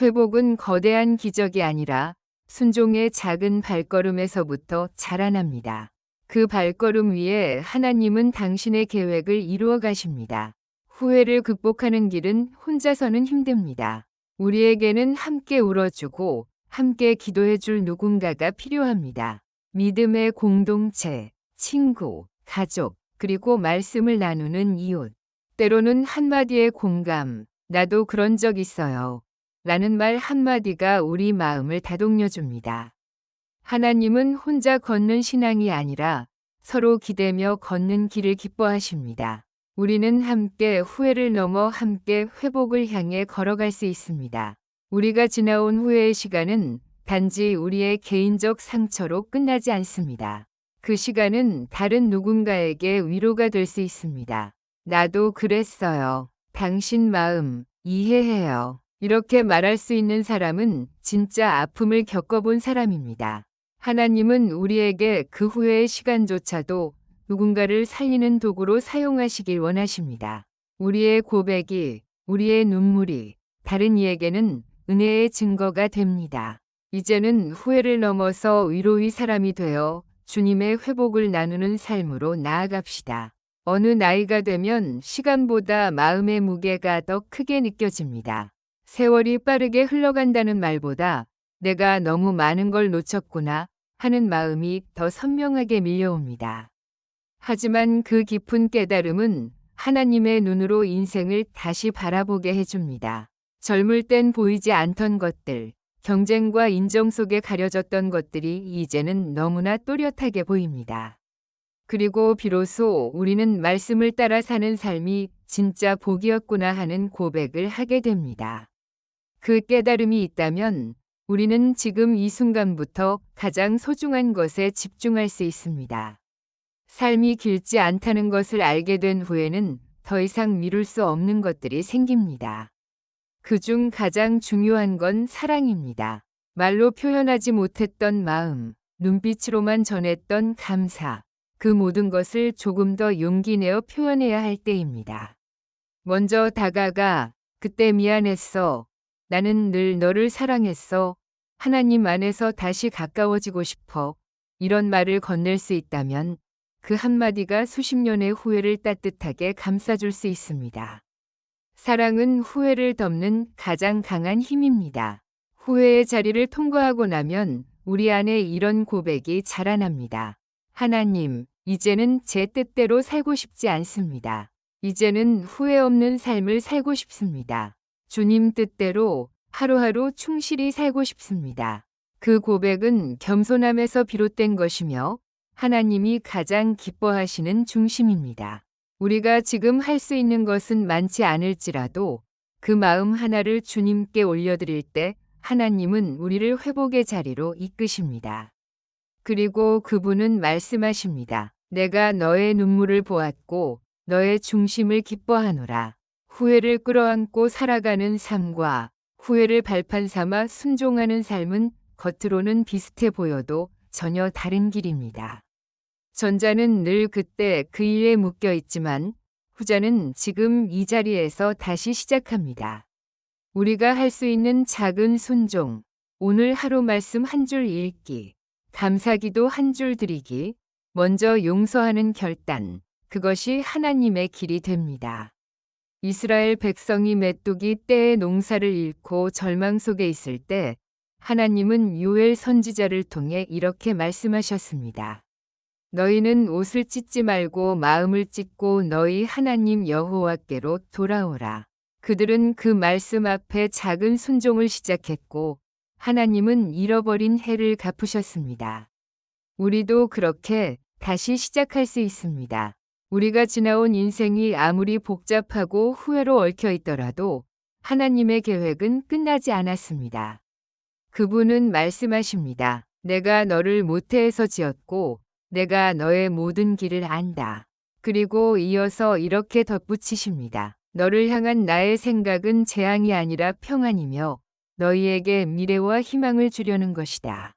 회복은 거대한 기적이 아니라 순종의 작은 발걸음에서부터 자라납니다. 그 발걸음 위에 하나님은 당신의 계획을 이루어 가십니다. 후회를 극복하는 길은 혼자서는 힘듭니다. 우리에게는 함께 울어주고 함께 기도해줄 누군가가 필요합니다. 믿음의 공동체, 친구, 가족, 그리고 말씀을 나누는 이웃. 때로는 한마디의 공감, 나도 그런 적 있어요. 라는 말 한마디가 우리 마음을 다독여줍니다. 하나님은 혼자 걷는 신앙이 아니라 서로 기대며 걷는 길을 기뻐하십니다. 우리는 함께 후회를 넘어 함께 회복을 향해 걸어갈 수 있습니다. 우리가 지나온 후회의 시간은 단지 우리의 개인적 상처로 끝나지 않습니다. 그 시간은 다른 누군가에게 위로가 될 수 있습니다. 나도 그랬어요. 당신 마음 이해해요. 이렇게 말할 수 있는 사람은 진짜 아픔을 겪어본 사람입니다. 하나님은 우리에게 그 후회의 시간조차도 누군가를 살리는 도구로 사용하시길 원하십니다. 우리의 고백이, 우리의 눈물이 다른 이에게는 은혜의 증거가 됩니다. 이제는 후회를 넘어서 위로의 사람이 되어 주님의 회복을 나누는 삶으로 나아갑시다. 어느 나이가 되면 시간보다 마음의 무게가 더 크게 느껴집니다. 세월이 빠르게 흘러간다는 말보다 내가 너무 많은 걸 놓쳤구나 하는 마음이 더 선명하게 밀려옵니다. 하지만 그 깊은 깨달음은 하나님의 눈으로 인생을 다시 바라보게 해줍니다. 젊을 땐 보이지 않던 것들, 경쟁과 인정 속에 가려졌던 것들이 이제는 너무나 또렷하게 보입니다. 그리고 비로소 우리는 말씀을 따라 사는 삶이 진짜 복이었구나 하는 고백을 하게 됩니다. 그 깨달음이 있다면 우리는 지금 이 순간부터 가장 소중한 것에 집중할 수 있습니다. 삶이 길지 않다는 것을 알게 된 후에는 더 이상 미룰 수 없는 것들이 생깁니다. 그중 가장 중요한 건 사랑입니다. 말로 표현하지 못했던 마음, 눈빛으로만 전했던 감사, 그 모든 것을 조금 더 용기 내어 표현해야 할 때입니다. 먼저 다가가, 그때 미안했어. 나는 늘 너를 사랑했어. 하나님 안에서 다시 가까워지고 싶어. 이런 말을 건넬 수 있다면 그 한마디가 수십 년의 후회를 따뜻하게 감싸줄 수 있습니다. 사랑은 후회를 덮는 가장 강한 힘입니다. 후회의 자리를 통과하고 나면 우리 안에 이런 고백이 자라납니다. 하나님, 이제는 제 뜻대로 살고 싶지 않습니다. 이제는 후회 없는 삶을 살고 싶습니다. 주님 뜻대로 하루하루 충실히 살고 싶습니다. 그 고백은 겸손함에서 비롯된 것이며 하나님이 가장 기뻐하시는 중심입니다. 우리가 지금 할 수 있는 것은 많지 않을지라도 그 마음 하나를 주님께 올려드릴 때 하나님은 우리를 회복의 자리로 이끄십니다. 그리고 그분은 말씀하십니다. 내가 너의 눈물을 보았고 너의 중심을 기뻐하노라. 후회를 끌어안고 살아가는 삶과 후회를 발판 삼아 순종하는 삶은 겉으로는 비슷해 보여도 전혀 다른 길입니다. 전자는 늘 그때 그 일에 묶여 있지만 후자는 지금 이 자리에서 다시 시작합니다. 우리가 할 수 있는 작은 순종, 오늘 하루 말씀 한 줄 읽기, 감사기도 한 줄 드리기, 먼저 용서하는 결단, 그것이 하나님의 길이 됩니다. 이스라엘 백성이 메뚜기 때의 농사를 잃고 절망 속에 있을 때 하나님은 요엘 선지자를 통해 이렇게 말씀하셨습니다. 너희는 옷을 찢지 말고 마음을 찢고 너희 하나님 여호와께로 돌아오라. 그들은 그 말씀 앞에 작은 순종을 시작했고 하나님은 잃어버린 해를 갚으셨습니다. 우리도 그렇게 다시 시작할 수 있습니다. 우리가 지나온 인생이 아무리 복잡하고 후회로 얽혀 있더라도 하나님의 계획은 끝나지 않았습니다. 그분은 말씀하십니다. 내가 너를 모태에서 지었고 내가 너의 모든 길을 안다. 그리고 이어서 이렇게 덧붙이십니다. 너를 향한 나의 생각은 재앙이 아니라 평안이며 너희에게 미래와 희망을 주려는 것이다.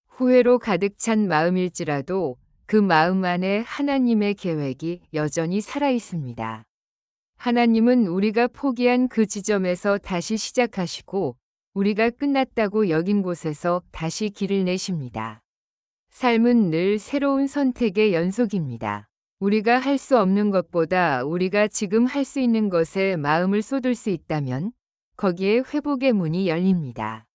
후회로 가득 찬 마음일지라도 그 마음 안에 하나님의 계획이 여전히 살아 있습니다. 하나님은 우리가 포기한 그 지점에서 다시 시작하시고 우리가 끝났다고 여긴 곳에서 다시 길을 내십니다. 삶은 늘 새로운 선택의 연속입니다. 우리가 할 수 없는 것보다 우리가 지금 할 수 있는 것에 마음을 쏟을 수 있다면 거기에 회복의 문이 열립니다.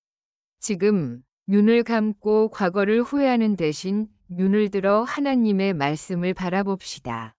지금 눈을 감고 과거를 후회하는 대신 눈을 들어 하나님의 말씀을 바라봅시다.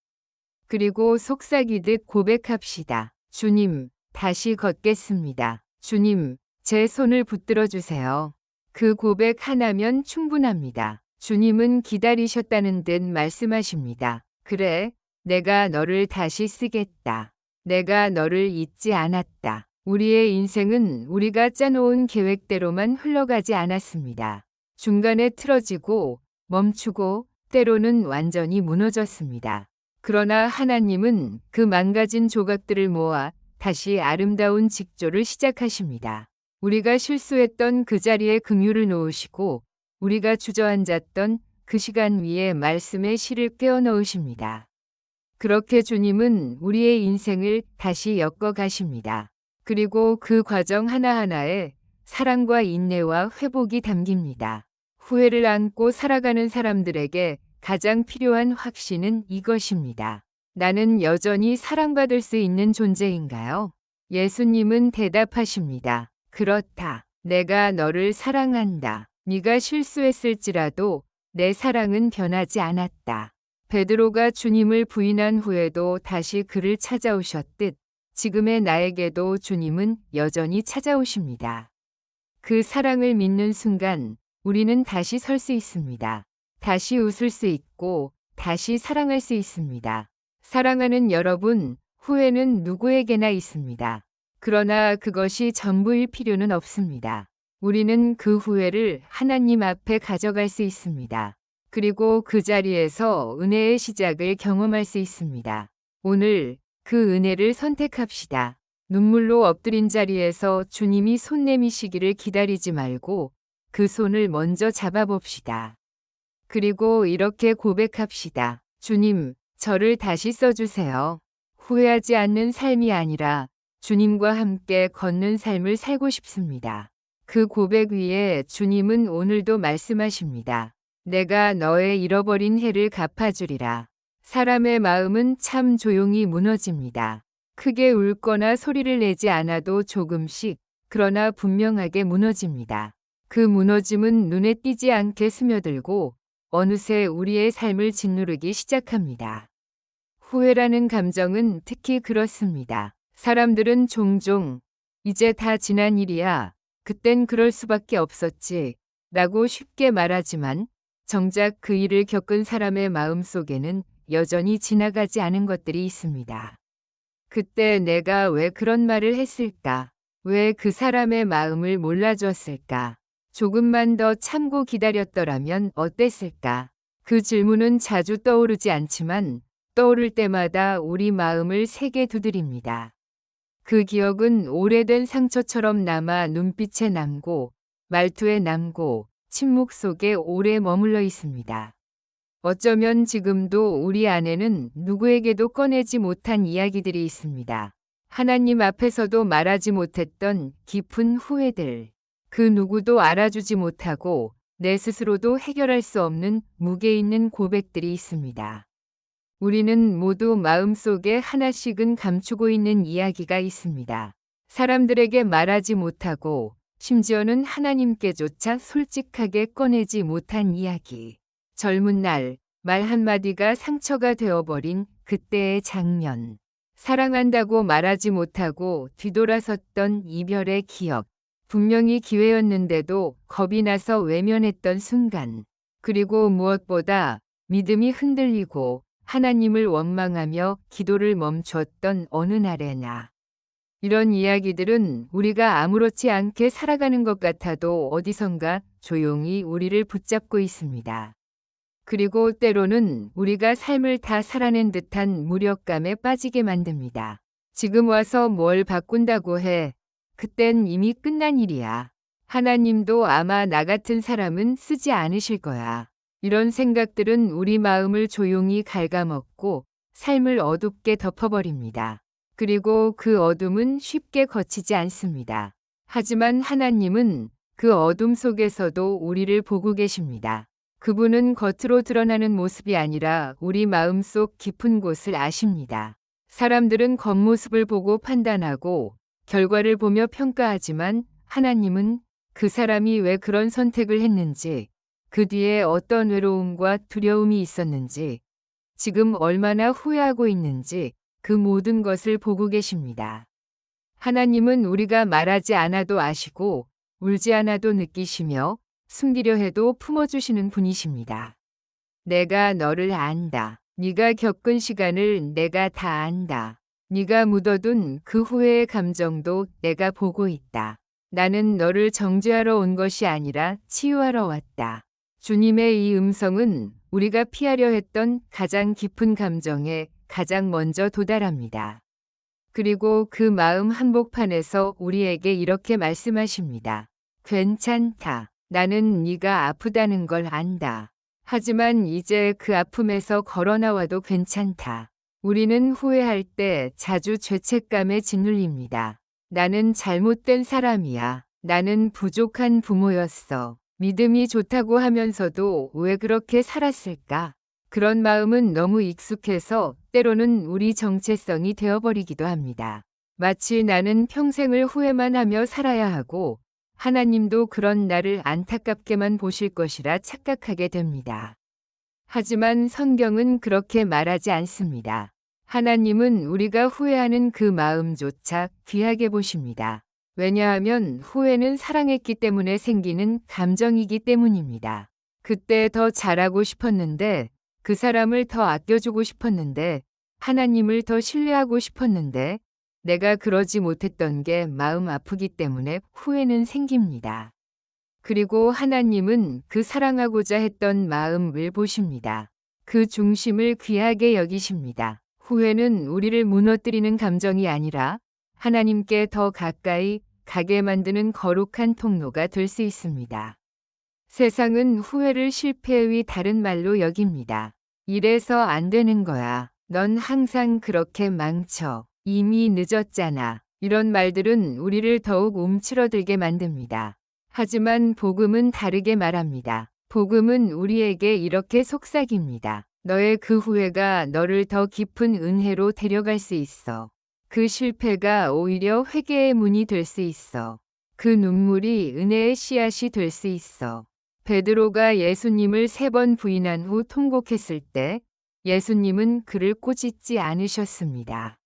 그리고 속삭이듯 고백합시다. 주님, 다시 걷겠습니다. 주님, 제 손을 붙들어 주세요. 그 고백 하나면 충분합니다. 주님은 기다리셨다는 듯 말씀하십니다. 그래, 내가 너를 다시 쓰겠다. 내가 너를 잊지 않았다. 우리의 인생은 우리가 짜놓은 계획대로만 흘러가지 않았습니다. 중간에 틀어지고 멈추고 때로는 완전히 무너졌습니다. 그러나 하나님은 그 망가진 조각들을 모아 다시 아름다운 직조를 시작하십니다. 우리가 실수했던 그 자리에 긍휼을 놓으시고 우리가 주저앉았던 그 시간 위에 말씀의 실을 꿰어 넣으십니다. 그렇게 주님은 우리의 인생을 다시 엮어 가십니다. 그리고 그 과정 하나하나에 사랑과 인내와 회복이 담깁니다. 후회를 안고 살아가는 사람들에게 가장 필요한 확신은 이것입니다. 나는 여전히 사랑받을 수 있는 존재인가요? 예수님은 대답하십니다. 그렇다. 내가 너를 사랑한다. 네가 실수했을지라도 내 사랑은 변하지 않았다. 베드로가 주님을 부인한 후에도 다시 그를 찾아오셨듯 지금의 나에게도 주님은 여전히 찾아오십니다. 그 사랑을 믿는 순간 우리는 다시 설 수 있습니다. 다시 웃을 수 있고 다시 사랑할 수 있습니다. 사랑하는 여러분, 후회는 누구에게나 있습니다. 그러나 그것이 전부일 필요는 없습니다. 우리는 그 후회를 하나님 앞에 가져갈 수 있습니다. 그리고 그 자리에서 은혜의 시작을 경험할 수 있습니다. 오늘 그 은혜를 선택합시다. 눈물로 엎드린 자리에서 주님이 손 내미시기를 기다리지 말고 그 손을 먼저 잡아봅시다. 그리고 이렇게 고백합시다. 주님, 저를 다시 써주세요. 후회하지 않는 삶이 아니라 주님과 함께 걷는 삶을 살고 싶습니다. 그 고백 위에 주님은 오늘도 말씀하십니다. 내가 너의 잃어버린 해를 갚아주리라. 사람의 마음은 참 조용히 무너집니다. 크게 울거나 소리를 내지 않아도 조금씩, 그러나 분명하게 무너집니다. 그 무너짐은 눈에 띄지 않게 스며들고 어느새 우리의 삶을 짓누르기 시작합니다. 후회라는 감정은 특히 그렇습니다. 사람들은 종종 이제 다 지난 일이야. 그땐 그럴 수밖에 없었지. 라고 쉽게 말하지만 정작 그 일을 겪은 사람의 마음 속에는 여전히 지나가지 않은 것들이 있습니다. 그때 내가 왜 그런 말을 했을까? 왜 그 사람의 마음을 몰라주었을까? 조금만 더 참고 기다렸더라면 어땠을까? 그 질문은 자주 떠오르지 않지만 떠오를 때마다 우리 마음을 세게 두드립니다. 그 기억은 오래된 상처처럼 남아 눈빛에 남고 말투에 남고 침묵 속에 오래 머물러 있습니다. 어쩌면 지금도 우리 안에는 누구에게도 꺼내지 못한 이야기들이 있습니다. 하나님 앞에서도 말하지 못했던 깊은 후회들. 그 누구도 알아주지 못하고 내 스스로도 해결할 수 없는 무게 있는 고백들이 있습니다. 우리는 모두 마음속에 하나씩은 감추고 있는 이야기가 있습니다. 사람들에게 말하지 못하고 심지어는 하나님께조차 솔직하게 꺼내지 못한 이야기. 젊은 날, 말 한마디가 상처가 되어버린 그때의 장면. 사랑한다고 말하지 못하고 뒤돌아섰던 이별의 기억. 분명히 기회였는데도 겁이 나서 외면했던 순간. 그리고 무엇보다 믿음이 흔들리고 하나님을 원망하며 기도를 멈췄던 어느 날의 나. 이런 이야기들은 우리가 아무렇지 않게 살아가는 것 같아도 어디선가 조용히 우리를 붙잡고 있습니다. 그리고 때로는 우리가 삶을 다 살아낸 듯한 무력감에 빠지게 만듭니다. 지금 와서 뭘 바꾼다고 해. 그땐 이미 끝난 일이야. 하나님도 아마 나 같은 사람은 쓰지 않으실 거야. 이런 생각들은 우리 마음을 조용히 갉아먹고 삶을 어둡게 덮어버립니다. 그리고 그 어둠은 쉽게 거치지 않습니다. 하지만 하나님은 그 어둠 속에서도 우리를 보고 계십니다. 그분은 겉으로 드러나는 모습이 아니라 우리 마음속 깊은 곳을 아십니다. 사람들은 겉모습을 보고 판단하고 결과를 보며 평가하지만 하나님은 그 사람이 왜 그런 선택을 했는지, 그 뒤에 어떤 외로움과 두려움이 있었는지, 지금 얼마나 후회하고 있는지 그 모든 것을 보고 계십니다. 하나님은 우리가 말하지 않아도 아시고 울지 않아도 느끼시며 숨기려 해도 품어주시는 분이십니다. 내가 너를 안다. 네가 겪은 시간을 내가 다 안다. 네가 묻어둔 그 후회의 감정도 내가 보고 있다. 나는 너를 정죄하러 온 것이 아니라 치유하러 왔다. 주님의 이 음성은 우리가 피하려 했던 가장 깊은 감정에 가장 먼저 도달합니다. 그리고 그 마음 한복판에서 우리에게 이렇게 말씀하십니다. 괜찮다. 나는 네가 아프다는 걸 안다. 하지만 이제 그 아픔에서 걸어 나와도 괜찮다. 우리는 후회할 때 자주 죄책감에 짓눌립니다. 나는 잘못된 사람이야. 나는 부족한 부모였어. 믿음이 좋다고 하면서도 왜 그렇게 살았을까? 그런 마음은 너무 익숙해서 때로는 우리 정체성이 되어버리기도 합니다. 마치 나는 평생을 후회만 하며 살아야 하고 하나님도 그런 나를 안타깝게만 보실 것이라 착각하게 됩니다. 하지만 성경은 그렇게 말하지 않습니다. 하나님은 우리가 후회하는 그 마음조차 귀하게 보십니다. 왜냐하면 후회는 사랑했기 때문에 생기는 감정이기 때문입니다. 그때 더 잘하고 싶었는데, 그 사람을 더 아껴주고 싶었는데, 하나님을 더 신뢰하고 싶었는데, 내가 그러지 못했던 게 마음 아프기 때문에 후회는 생깁니다. 그리고 하나님은 그 사랑하고자 했던 마음을 보십니다. 그 중심을 귀하게 여기십니다. 후회는 우리를 무너뜨리는 감정이 아니라 하나님께 더 가까이 가게 만드는 거룩한 통로가 될 수 있습니다. 세상은 후회를 실패의 다른 말로 여깁니다. 이래서 안 되는 거야. 넌 항상 그렇게 망쳐. 이미 늦었잖아. 이런 말들은 우리를 더욱 움츠러들게 만듭니다. 하지만 복음은 다르게 말합니다. 복음은 우리에게 이렇게 속삭입니다. 너의 그 후회가 너를 더 깊은 은혜로 데려갈 수 있어. 그 실패가 오히려 회개의 문이 될 수 있어. 그 눈물이 은혜의 씨앗이 될 수 있어. 베드로가 예수님을 3번 부인한 후 통곡했을 때 예수님은 그를 꾸짖지 않으셨습니다.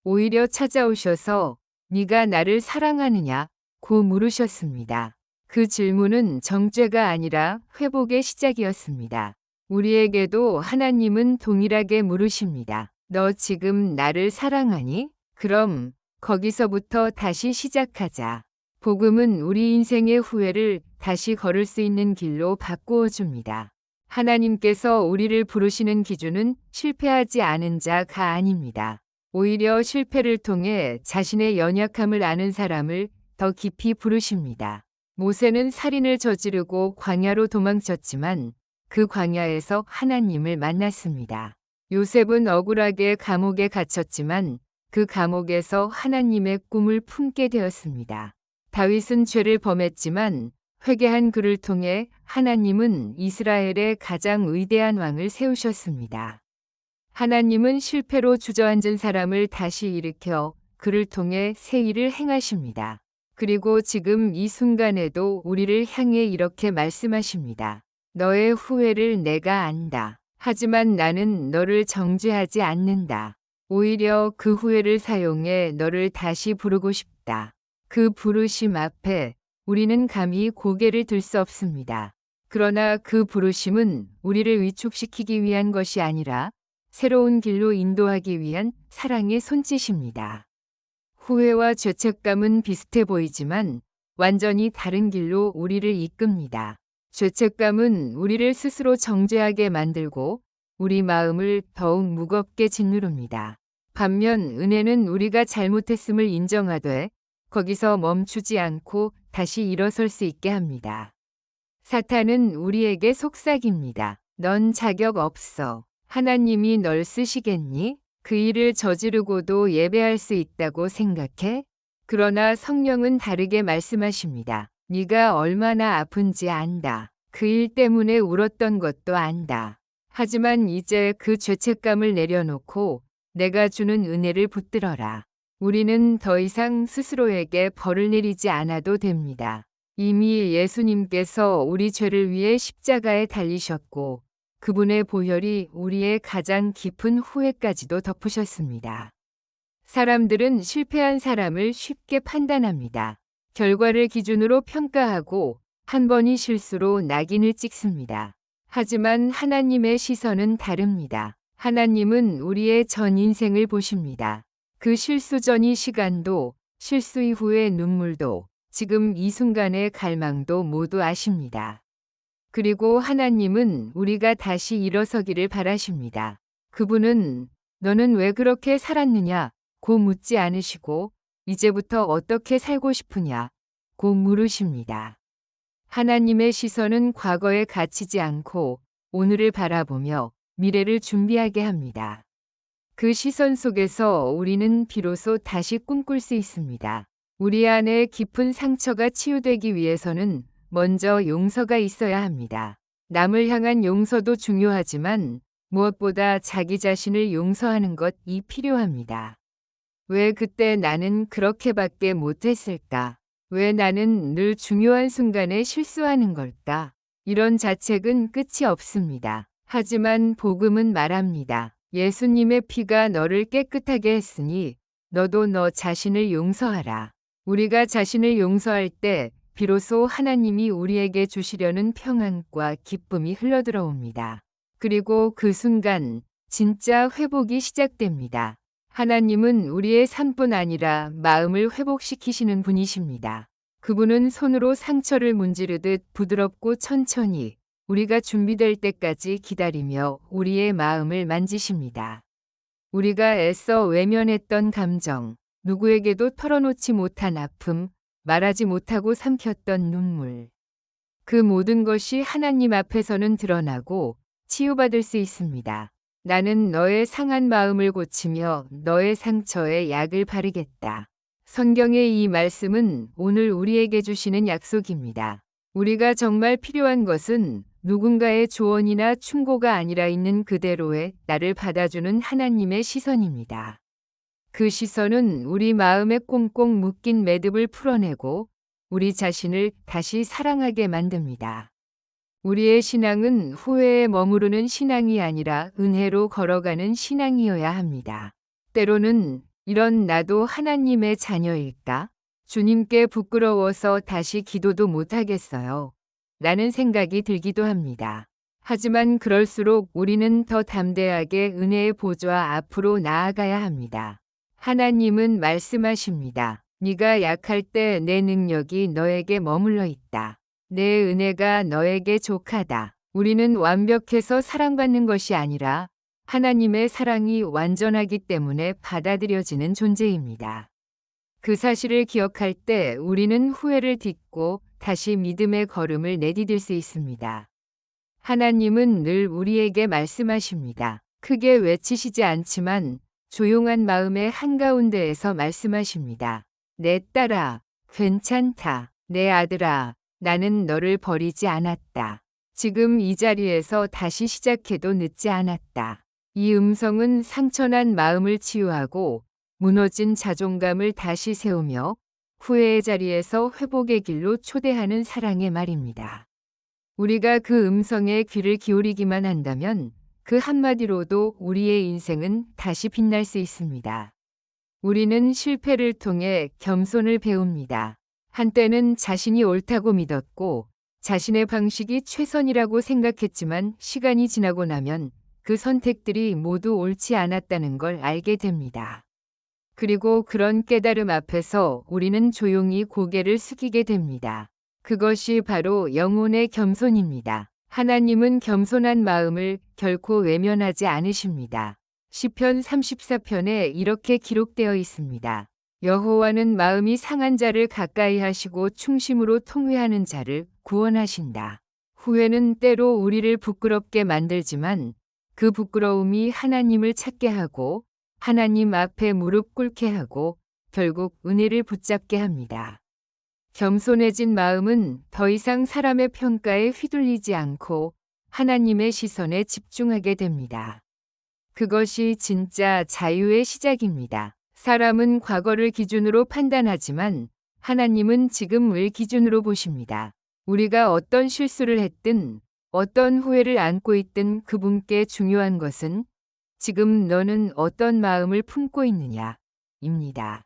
오히려 찾아오셔서 네가 나를 사랑하느냐? 고 물으셨습니다. 그 질문은 정죄가 아니라 회복의 시작이었습니다. 우리에게도 하나님은 동일하게 물으십니다. 너 지금 나를 사랑하니? 그럼 거기서부터 다시 시작하자. 복음은 우리 인생의 후회를 다시 걸을 수 있는 길로 바꾸어 줍니다. 하나님께서 우리를 부르시는 기준은 실패하지 않은 자가 아닙니다. 오히려 실패를 통해 자신의 연약함을 아는 사람을 더 깊이 부르십니다. 모세는 살인을 저지르고 광야로 도망쳤지만 그 광야에서 하나님을 만났습니다. 요셉은 억울하게 감옥에 갇혔지만 그 감옥에서 하나님의 꿈을 품게 되었습니다. 다윗은 죄를 범했지만 회개한 그를 통해 하나님은 이스라엘의 가장 위대한 왕을 세우셨습니다. 하나님은 실패로 주저앉은 사람을 다시 일으켜 그를 통해 새 일을 행하십니다. 그리고 지금 이 순간에도 우리를 향해 이렇게 말씀하십니다. 너의 후회를 내가 안다. 하지만 나는 너를 정죄하지 않는다. 오히려 그 후회를 사용해 너를 다시 부르고 싶다. 그 부르심 앞에 우리는 감히 고개를 들 수 없습니다. 그러나 그 부르심은 우리를 위축시키기 위한 것이 아니라 새로운 길로 인도하기 위한 사랑의 손짓입니다. 후회와 죄책감은 비슷해 보이지만 완전히 다른 길로 우리를 이끕니다. 죄책감은 우리를 스스로 정죄하게 만들고 우리 마음을 더욱 무겁게 짓누릅니다. 반면 은혜는 우리가 잘못했음을 인정하되 거기서 멈추지 않고 다시 일어설 수 있게 합니다. 사탄은 우리에게 속삭입니다. 넌 자격 없어. 하나님이 널 쓰시겠니? 그 일을 저지르고도 예배할 수 있다고 생각해? 그러나 성령은 다르게 말씀하십니다. 네가 얼마나 아픈지 안다. 그 일 때문에 울었던 것도 안다. 하지만 이제 그 죄책감을 내려놓고 내가 주는 은혜를 붙들어라. 우리는 더 이상 스스로에게 벌을 내리지 않아도 됩니다. 이미 예수님께서 우리 죄를 위해 십자가에 달리셨고 그분의 보혈이 우리의 가장 깊은 후회까지도 덮으셨습니다. 사람들은 실패한 사람을 쉽게 판단합니다. 결과를 기준으로 평가하고 한 번의 실수로 낙인을 찍습니다. 하지만 하나님의 시선은 다릅니다. 하나님은 우리의 전 인생을 보십니다. 그 실수 전의 시간도, 실수 이후의 눈물도, 지금 이 순간의 갈망도 모두 아십니다. 그리고 하나님은 우리가 다시 일어서기를 바라십니다. 그분은 너는 왜 그렇게 살았느냐 고 묻지 않으시고 이제부터 어떻게 살고 싶으냐 고 물으십니다. 하나님의 시선은 과거에 갇히지 않고 오늘을 바라보며 미래를 준비하게 합니다. 그 시선 속에서 우리는 비로소 다시 꿈꿀 수 있습니다. 우리 안에 깊은 상처가 치유되기 위해서는 먼저 용서가 있어야 합니다. 남을 향한 용서도 중요하지만 무엇보다 자기 자신을 용서하는 것이 필요합니다. 왜 그때 나는 그렇게밖에 못했을까? 왜 나는 늘 중요한 순간에 실수하는 걸까? 이런 자책은 끝이 없습니다. 하지만 복음은 말합니다. 예수님의 피가 너를 깨끗하게 했으니 너도 너 자신을 용서하라. 우리가 자신을 용서할 때 비로소 하나님이 우리에게 주시려는 평안과 기쁨이 흘러들어옵니다. 그리고 그 순간 진짜 회복이 시작됩니다. 하나님은 우리의 삶뿐 아니라 마음을 회복시키시는 분이십니다. 그분은 손으로 상처를 문지르듯 부드럽고 천천히 우리가 준비될 때까지 기다리며 우리의 마음을 만지십니다. 우리가 애써 외면했던 감정, 누구에게도 털어놓지 못한 아픔, 말하지 못하고 삼켰던 눈물. 그 모든 것이 하나님 앞에서는 드러나고 치유받을 수 있습니다. 나는 너의 상한 마음을 고치며 너의 상처에 약을 바르겠다. 성경의 이 말씀은 오늘 우리에게 주시는 약속입니다. 우리가 정말 필요한 것은 누군가의 조언이나 충고가 아니라 있는 그대로의 나를 받아주는 하나님의 시선입니다. 그 시선은 우리 마음에 꽁꽁 묶인 매듭을 풀어내고 우리 자신을 다시 사랑하게 만듭니다. 우리의 신앙은 후회에 머무르는 신앙이 아니라 은혜로 걸어가는 신앙이어야 합니다. 때로는 이런 나도 하나님의 자녀일까? 주님께 부끄러워서 다시 기도도 못하겠어요. 라는 생각이 들기도 합니다. 하지만 그럴수록 우리는 더 담대하게 은혜의 보좌 앞으로 나아가야 합니다. 하나님은 말씀하십니다. 네가 약할 때 내 능력이 너에게 머물러 있다. 내 은혜가 너에게 족하다. 우리는 완벽해서 사랑받는 것이 아니라 하나님의 사랑이 완전하기 때문에 받아들여지는 존재입니다. 그 사실을 기억할 때 우리는 후회를 딛고 다시 믿음의 걸음을 내디딜 수 있습니다. 하나님은 늘 우리에게 말씀하십니다. 크게 외치시지 않지만 조용한 마음의 한가운데에서 말씀하십니다. 내 딸아, 괜찮다. 내 아들아, 나는 너를 버리지 않았다. 지금 이 자리에서 다시 시작해도 늦지 않았다. 이 음성은 상처난 마음을 치유하고 무너진 자존감을 다시 세우며 후회의 자리에서 회복의 길로 초대하는 사랑의 말입니다. 우리가 그 음성에 귀를 기울이기만 한다면 그 한마디로도 우리의 인생은 다시 빛날 수 있습니다. 우리는 실패를 통해 겸손을 배웁니다. 한때는 자신이 옳다고 믿었고 자신의 방식이 최선이라고 생각했지만 시간이 지나고 나면 그 선택들이 모두 옳지 않았다는 걸 알게 됩니다. 그리고 그런 깨달음 앞에서 우리는 조용히 고개를 숙이게 됩니다. 그것이 바로 영혼의 겸손입니다. 하나님은 겸손한 마음을 결코 외면하지 않으십니다. 시편 34편에 이렇게 기록되어 있습니다. 여호와는 마음이 상한 자를 가까이 하시고 충심으로 통회하는 자를 구원하신다. 후회는 때로 우리를 부끄럽게 만들지만 그 부끄러움이 하나님을 찾게 하고 하나님 앞에 무릎 꿇게 하고 결국 은혜를 붙잡게 합니다. 겸손해진 마음은 더 이상 사람의 평가에 휘둘리지 않고 하나님의 시선에 집중하게 됩니다. 그것이 진짜 자유의 시작입니다. 사람은 과거를 기준으로 판단하지만 하나님은 지금을 기준으로 보십니다. 우리가 어떤 실수를 했든 어떤 후회를 안고 있든 그분께 중요한 것은 지금 너는 어떤 마음을 품고 있느냐입니다.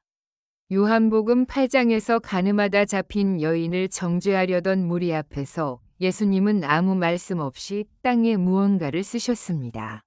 요한복음 8장에서 가늠하다 잡힌 여인을 정죄하려던 무리 앞에서 예수님은 아무 말씀 없이 땅에 무언가를 쓰셨습니다.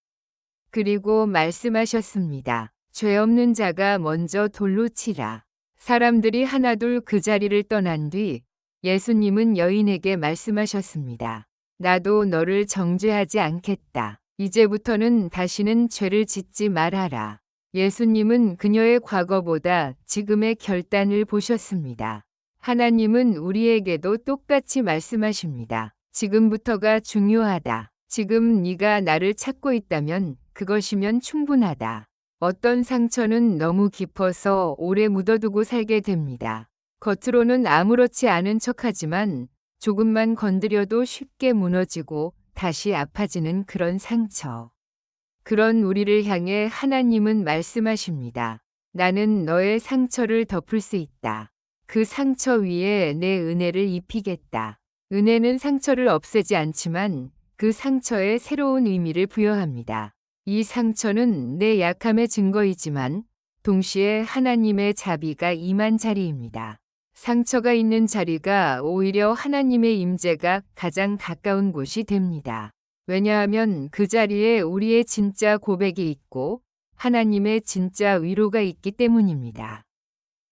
그리고 말씀하셨습니다. 죄 없는 자가 먼저 돌로 치라. 사람들이 하나둘 그 자리를 떠난 뒤 예수님은 여인에게 말씀하셨습니다. 나도 너를 정죄하지 않겠다. 이제부터는 다시는 죄를 짓지 말아라. 예수님은 그녀의 과거보다 지금의 결단을 보셨습니다. 하나님은 우리에게도 똑같이 말씀하십니다. 지금부터가 중요하다. 지금 네가 나를 찾고 있다면 그것이면 충분하다. 어떤 상처는 너무 깊어서 오래 묻어두고 살게 됩니다. 겉으로는 아무렇지 않은 척하지만 조금만 건드려도 쉽게 무너지고 다시 아파지는 그런 상처. 그런 우리를 향해 하나님은 말씀하십니다. 나는 너의 상처를 덮을 수 있다. 그 상처 위에 내 은혜를 입히겠다. 은혜는 상처를 없애지 않지만 그 상처에 새로운 의미를 부여합니다. 이 상처는 내 약함의 증거이지만 동시에 하나님의 자비가 임한 자리입니다. 상처가 있는 자리가 오히려 하나님의 임재가 가장 가까운 곳이 됩니다. 왜냐하면 그 자리에 우리의 진짜 고백이 있고 하나님의 진짜 위로가 있기 때문입니다.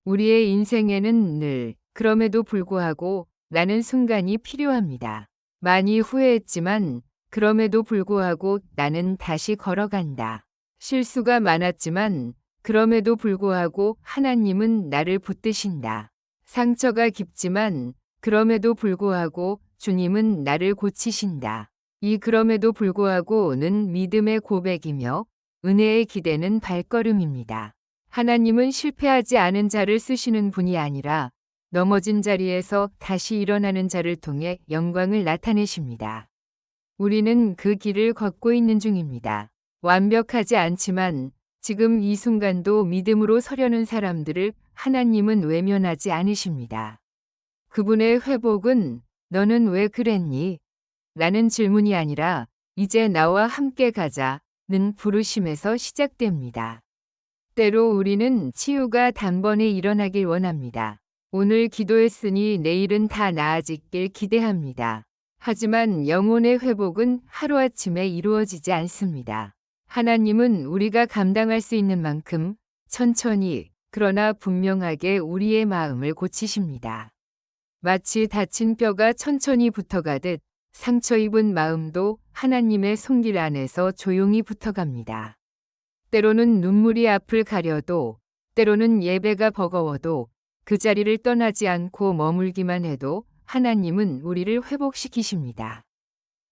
우리의 인생에는 늘 그럼에도 불구하고 라는 순간이 필요합니다. 많이 후회했지만 그럼에도 불구하고 나는 다시 걸어간다. 실수가 많았지만 그럼에도 불구하고 하나님은 나를 붙드신다. 상처가 깊지만 그럼에도 불구하고 주님은 나를 고치신다. 이 그럼에도 불구하고는 믿음의 고백이며 은혜의 기대는 발걸음입니다. 하나님은 실패하지 않은 자를 쓰시는 분이 아니라 넘어진 자리에서 다시 일어나는 자를 통해 영광을 나타내십니다. 우리는 그 길을 걷고 있는 중입니다. 완벽하지 않지만 지금 이 순간도 믿음으로 서려는 사람들을 하나님은 외면하지 않으십니다. 그분의 회복은 너는 왜 그랬니? 라는 질문이 아니라 이제 나와 함께 가자는 부르심에서 시작됩니다. 때로 우리는 치유가 단번에 일어나길 원합니다. 오늘 기도했으니 내일은 다 나아지길 기대합니다. 하지만 영혼의 회복은 하루아침에 이루어지지 않습니다. 하나님은 우리가 감당할 수 있는 만큼 천천히 그러나 분명하게 우리의 마음을 고치십니다. 마치 다친 뼈가 천천히 붙어가듯 상처 입은 마음도 하나님의 손길 안에서 조용히 붙어갑니다. 때로는 눈물이 앞을 가려도 때로는 예배가 버거워도 그 자리를 떠나지 않고 머물기만 해도 하나님은 우리를 회복시키십니다.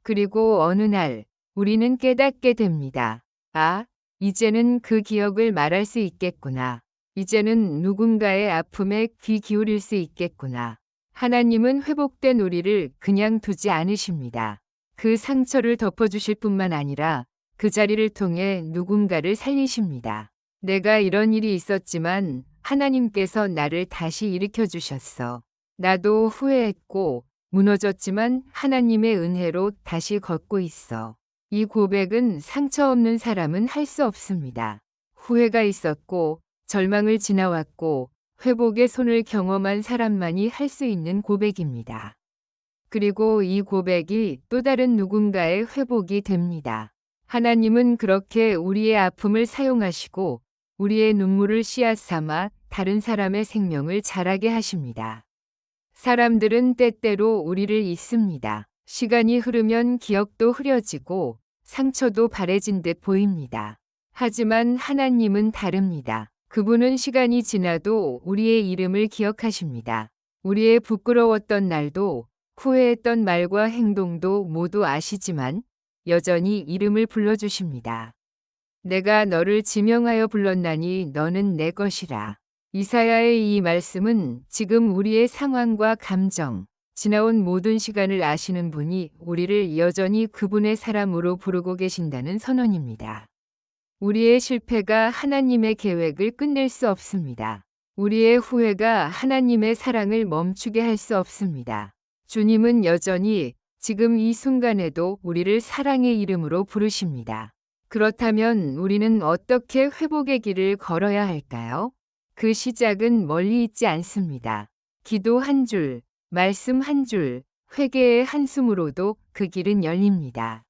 그리고 어느 날 우리는 깨닫게 됩니다. 아, 이제는 그 기억을 말할 수 있겠구나. 이제는 누군가의 아픔에 귀 기울일 수 있겠구나. 하나님은 회복된 우리를 그냥 두지 않으십니다. 그 상처를 덮어주실 뿐만 아니라 그 자리를 통해 누군가를 살리십니다. 내가 이런 일이 있었지만 하나님께서 나를 다시 일으켜 주셨어. 나도 후회했고 무너졌지만 하나님의 은혜로 다시 걷고 있어. 이 고백은 상처 없는 사람은 할 수 없습니다. 후회가 있었고 절망을 지나왔고 회복의 손을 경험한 사람만이 할 수 있는 고백입니다. 그리고 이 고백이 또 다른 누군가의 회복이 됩니다. 하나님은 그렇게 우리의 아픔을 사용하시고 우리의 눈물을 씨앗 삼아 다른 사람의 생명을 자라게 하십니다. 사람들은 때때로 우리를 잊습니다. 시간이 흐르면 기억도 흐려지고 상처도 바래진 듯 보입니다. 하지만 하나님은 다릅니다. 그분은 시간이 지나도 우리의 이름을 기억하십니다. 우리의 부끄러웠던 날도 후회했던 말과 행동도 모두 아시지만 여전히 이름을 불러주십니다. 내가 너를 지명하여 불렀나니 너는 내 것이라. 이사야의 이 말씀은 지금 우리의 상황과 감정, 지나온 모든 시간을 아시는 분이 우리를 여전히 그분의 사람으로 부르고 계신다는 선언입니다. 우리의 실패가 하나님의 계획을 끝낼 수 없습니다. 우리의 후회가 하나님의 사랑을 멈추게 할 수 없습니다. 주님은 여전히 지금 이 순간에도 우리를 사랑의 이름으로 부르십니다. 그렇다면 우리는 어떻게 회복의 길을 걸어야 할까요? 그 시작은 멀리 있지 않습니다. 기도 한 줄, 말씀 한 줄, 회개의 한숨으로도 그 길은 열립니다.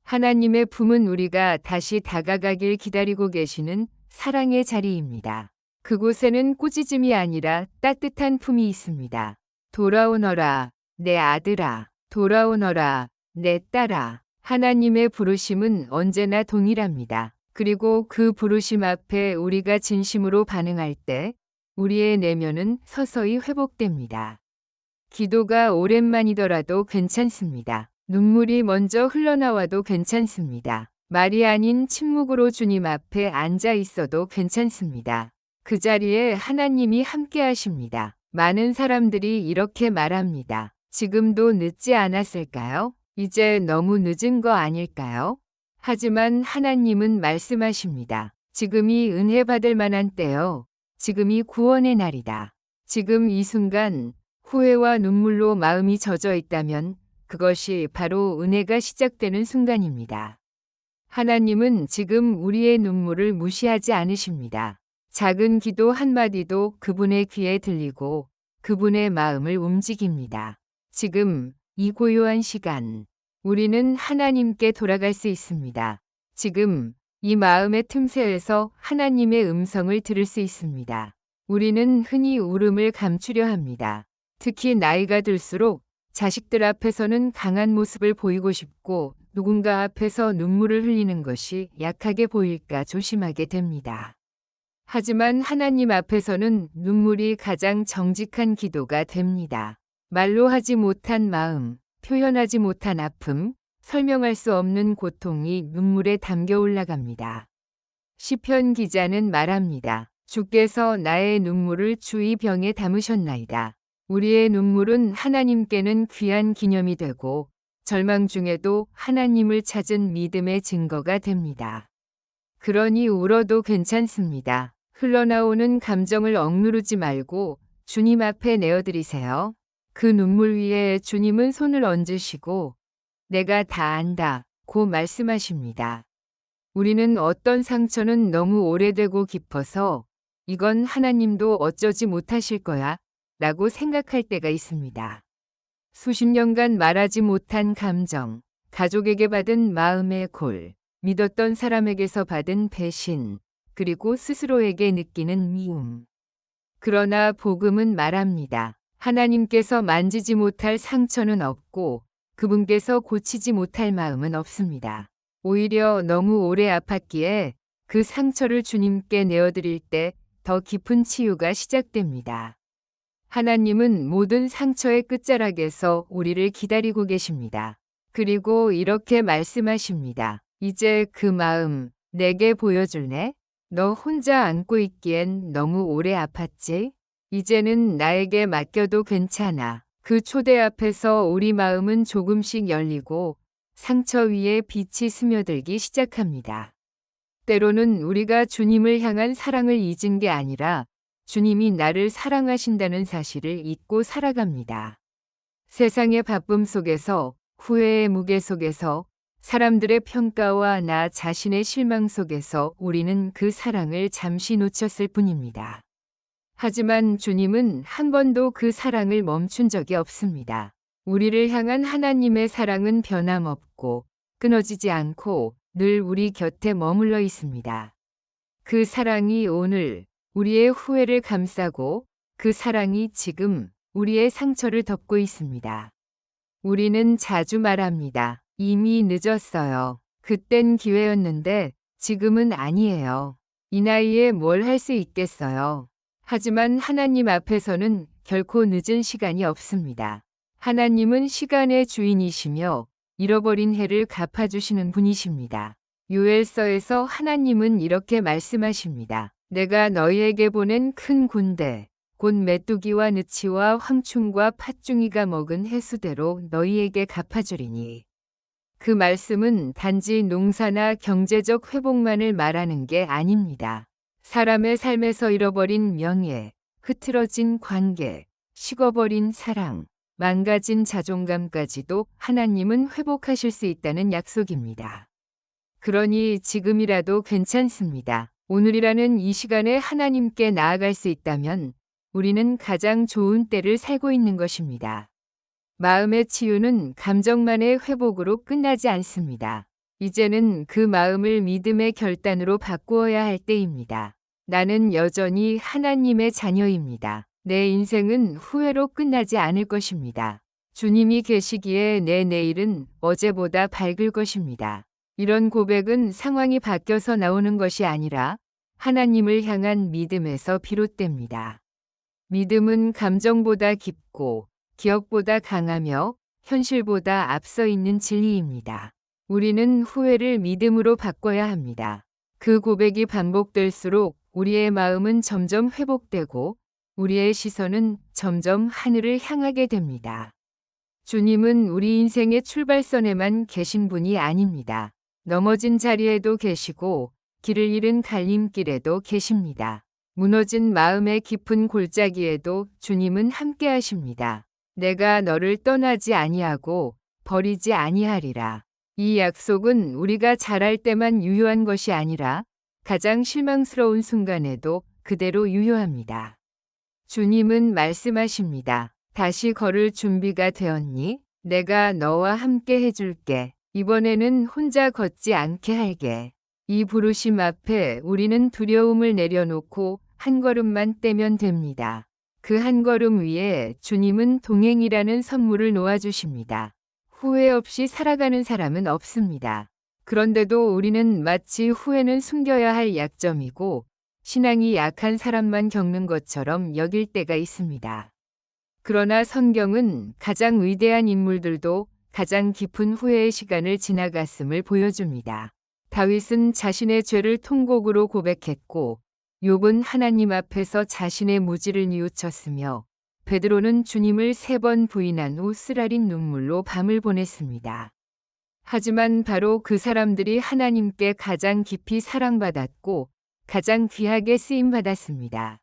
하나님의 품은 우리가 다시 다가가길 기다리고 계시는 사랑의 자리입니다. 그곳에는 꾸짖음이 아니라 따뜻한 품이 있습니다. 돌아오너라, 내 아들아. 돌아오너라, 내 딸아. 하나님의 부르심은 언제나 동일합니다. 그리고 그 부르심 앞에 우리가 진심으로 반응할 때 우리의 내면은 서서히 회복됩니다. 기도가 오랜만이더라도 괜찮습니다. 눈물이 먼저 흘러나와도 괜찮습니다. 말이 아닌 침묵으로 주님 앞에 앉아 있어도 괜찮습니다. 그 자리에 하나님이 함께 하십니다. 많은 사람들이 이렇게 말합니다. 지금도 늦지 않았을까요? 이제 너무 늦은 거 아닐까요? 하지만 하나님은 말씀하십니다. 지금이 은혜 받을 만한 때요. 지금이 구원의 날이다. 지금 이 순간 후회와 눈물로 마음이 젖어 있다면 그것이 바로 은혜가 시작되는 순간입니다. 하나님은 지금 우리의 눈물을 무시하지 않으십니다. 작은 기도 한마디도 그분의 귀에 들리고 그분의 마음을 움직입니다. 지금 이 고요한 시간, 우리는 하나님께 돌아갈 수 있습니다. 지금 이 마음의 틈새에서 하나님의 음성을 들을 수 있습니다. 우리는 흔히 울음을 감추려 합니다. 특히 나이가 들수록 자식들 앞에서는 강한 모습을 보이고 싶고 누군가 앞에서 눈물을 흘리는 것이 약하게 보일까 조심하게 됩니다. 하지만 하나님 앞에서는 눈물이 가장 정직한 기도가 됩니다. 말로 하지 못한 마음, 표현하지 못한 아픔, 설명할 수 없는 고통이 눈물에 담겨 올라갑니다. 시편 기자는 말합니다. 주께서 나의 눈물을 주의 병에 담으셨나이다. 우리의 눈물은 하나님께는 귀한 기념이 되고 절망 중에도 하나님을 찾은 믿음의 증거가 됩니다. 그러니 울어도 괜찮습니다. 흘러나오는 감정을 억누르지 말고 주님 앞에 내어드리세요. 그 눈물 위에 주님은 손을 얹으시고 내가 다 안다 고 말씀하십니다. 우리는 어떤 상처는 너무 오래되고 깊어서 이건 하나님도 어쩌지 못하실 거야 라고 생각할 때가 있습니다. 수십 년간 말하지 못한 감정, 가족에게 받은 마음의 골, 믿었던 사람에게서 받은 배신, 그리고 스스로에게 느끼는 미움. 그러나 복음은 말합니다. 하나님께서 만지지 못할 상처는 없고 그분께서 고치지 못할 마음은 없습니다. 오히려 너무 오래 아팠기에 그 상처를 주님께 내어드릴 때 더 깊은 치유가 시작됩니다. 하나님은 모든 상처의 끝자락에서 우리를 기다리고 계십니다. 그리고 이렇게 말씀하십니다. 이제 그 마음 내게 보여줄래? 너 혼자 안고 있기엔 너무 오래 아팠지? 이제는 나에게 맡겨도 괜찮아. 그 초대 앞에서 우리 마음은 조금씩 열리고 상처 위에 빛이 스며들기 시작합니다. 때로는 우리가 주님을 향한 사랑을 잊은 게 아니라 주님이 나를 사랑하신다는 사실을 잊고 살아갑니다. 세상의 바쁨 속에서, 후회의 무게 속에서, 사람들의 평가와 나 자신의 실망 속에서 우리는 그 사랑을 잠시 놓쳤을 뿐입니다. 하지만 주님은 한 번도 그 사랑을 멈춘 적이 없습니다. 우리를 향한 하나님의 사랑은 변함없고 끊어지지 않고 늘 우리 곁에 머물러 있습니다. 그 사랑이 오늘 우리의 후회를 감싸고 그 사랑이 지금 우리의 상처를 덮고 있습니다. 우리는 자주 말합니다. 이미 늦었어요. 그땐 기회였는데 지금은 아니에요. 이 나이에 뭘 할 수 있겠어요. 하지만 하나님 앞에서는 결코 늦은 시간이 없습니다. 하나님은 시간의 주인이시며 잃어버린 해를 갚아주시는 분이십니다. 요엘서에서 하나님은 이렇게 말씀하십니다. 내가 너희에게 보낸 큰 군대, 곧 메뚜기와 느치와 황충과 팥중이가 먹은 해수대로 너희에게 갚아주리니. 그 말씀은 단지 농사나 경제적 회복만을 말하는 게 아닙니다. 사람의 삶에서 잃어버린 명예, 흐트러진 관계, 식어버린 사랑, 망가진 자존감까지도 하나님은 회복하실 수 있다는 약속입니다. 그러니 지금이라도 괜찮습니다. 오늘이라는 이 시간에 하나님께 나아갈 수 있다면 우리는 가장 좋은 때를 살고 있는 것입니다. 마음의 치유는 감정만의 회복으로 끝나지 않습니다. 이제는 그 마음을 믿음의 결단으로 바꾸어야 할 때입니다. 나는 여전히 하나님의 자녀입니다. 내 인생은 후회로 끝나지 않을 것입니다. 주님이 계시기에 내 내일은 어제보다 밝을 것입니다. 이런 고백은 상황이 바뀌어서 나오는 것이 아니라 하나님을 향한 믿음에서 비롯됩니다. 믿음은 감정보다 깊고 기억보다 강하며 현실보다 앞서 있는 진리입니다. 우리는 후회를 믿음으로 바꿔야 합니다. 그 고백이 반복될수록 우리의 마음은 점점 회복되고 우리의 시선은 점점 하늘을 향하게 됩니다. 주님은 우리 인생의 출발선에만 계신 분이 아닙니다. 넘어진 자리에도 계시고 길을 잃은 갈림길에도 계십니다. 무너진 마음의 깊은 골짜기에도 주님은 함께 하십니다. 내가 너를 떠나지 아니하고 버리지 아니하리라. 이 약속은 우리가 잘할 때만 유효한 것이 아니라 가장 실망스러운 순간에도 그대로 유효합니다. 주님은 말씀하십니다. 다시 걸을 준비가 되었니? 내가 너와 함께 해줄게. 이번에는 혼자 걷지 않게 할게. 이 부르심 앞에 우리는 두려움을 내려놓고 한 걸음만 떼면 됩니다. 그 한 걸음 위에 주님은 동행이라는 선물을 놓아주십니다. 후회 없이 살아가는 사람은 없습니다. 그런데도 우리는 마치 후회는 숨겨야 할 약점이고 신앙이 약한 사람만 겪는 것처럼 여길 때가 있습니다. 그러나 성경은 가장 위대한 인물들도 가장 깊은 후회의 시간을 지나갔음을 보여줍니다. 다윗은 자신의 죄를 통곡으로 고백했고 욥은 하나님 앞에서 자신의 무지를 뉘우쳤으며 베드로는 주님을 3번 부인한 후 쓰라린 눈물로 밤을 보냈습니다. 하지만 바로 그 사람들이 하나님께 가장 깊이 사랑받았고 가장 귀하게 쓰임받았습니다.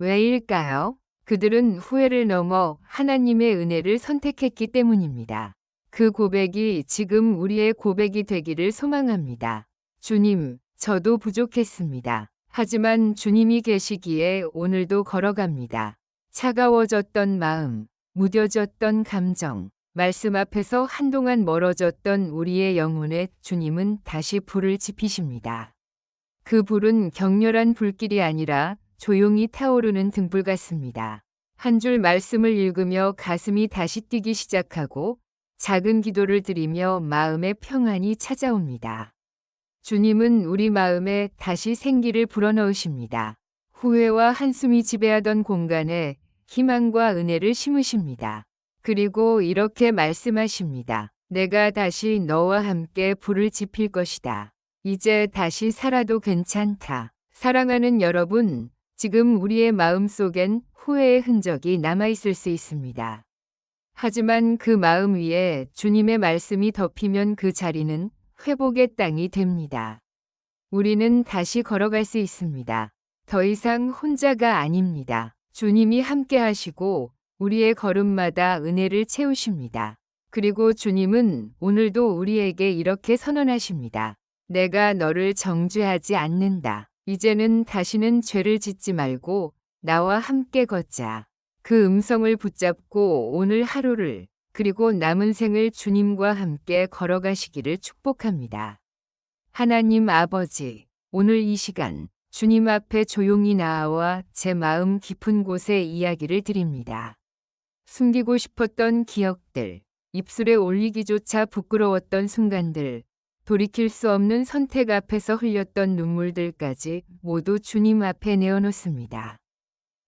왜일까요? 그들은 후회를 넘어 하나님의 은혜를 선택했기 때문입니다. 그 고백이 지금 우리의 고백이 되기를 소망합니다. 주님, 저도 부족했습니다. 하지만 주님이 계시기에 오늘도 걸어갑니다. 차가워졌던 마음, 무뎌졌던 감정, 말씀 앞에서 한동안 멀어졌던 우리의 영혼에 주님은 다시 불을 지피십니다. 그 불은 격렬한 불길이 아니라 조용히 타오르는 등불 같습니다. 한 줄 말씀을 읽으며 가슴이 다시 뛰기 시작하고 작은 기도를 드리며 마음의 평안이 찾아옵니다. 주님은 우리 마음에 다시 생기를 불어넣으십니다. 후회와 한숨이 지배하던 공간에 희망과 은혜를 심으십니다. 그리고 이렇게 말씀하십니다. 내가 다시 너와 함께 불을 지필 것이다. 이제 다시 살아도 괜찮다. 사랑하는 여러분, 지금 우리의 마음속엔 후회의 흔적이 남아있을 수 있습니다. 하지만 그 마음 위에 주님의 말씀이 덮이면 그 자리는 회복의 땅이 됩니다. 우리는 다시 걸어갈 수 있습니다. 더 이상 혼자가 아닙니다. 주님이 함께 하시고 우리의 걸음마다 은혜를 채우십니다. 그리고 주님은 오늘도 우리에게 이렇게 선언하십니다. 내가 너를 정죄하지 않는다. 이제는 다시는 죄를 짓지 말고 나와 함께 걷자. 그 음성을 붙잡고 오늘 하루를 그리고 남은 생을 주님과 함께 걸어가시기를 축복합니다. 하나님 아버지, 오늘 이 시간 주님 앞에 조용히 나아와 제 마음 깊은 곳에 이야기를 드립니다. 숨기고 싶었던 기억들, 입술에 올리기조차 부끄러웠던 순간들, 돌이킬 수 없는 선택 앞에서 흘렸던 눈물들까지 모두 주님 앞에 내어놓습니다.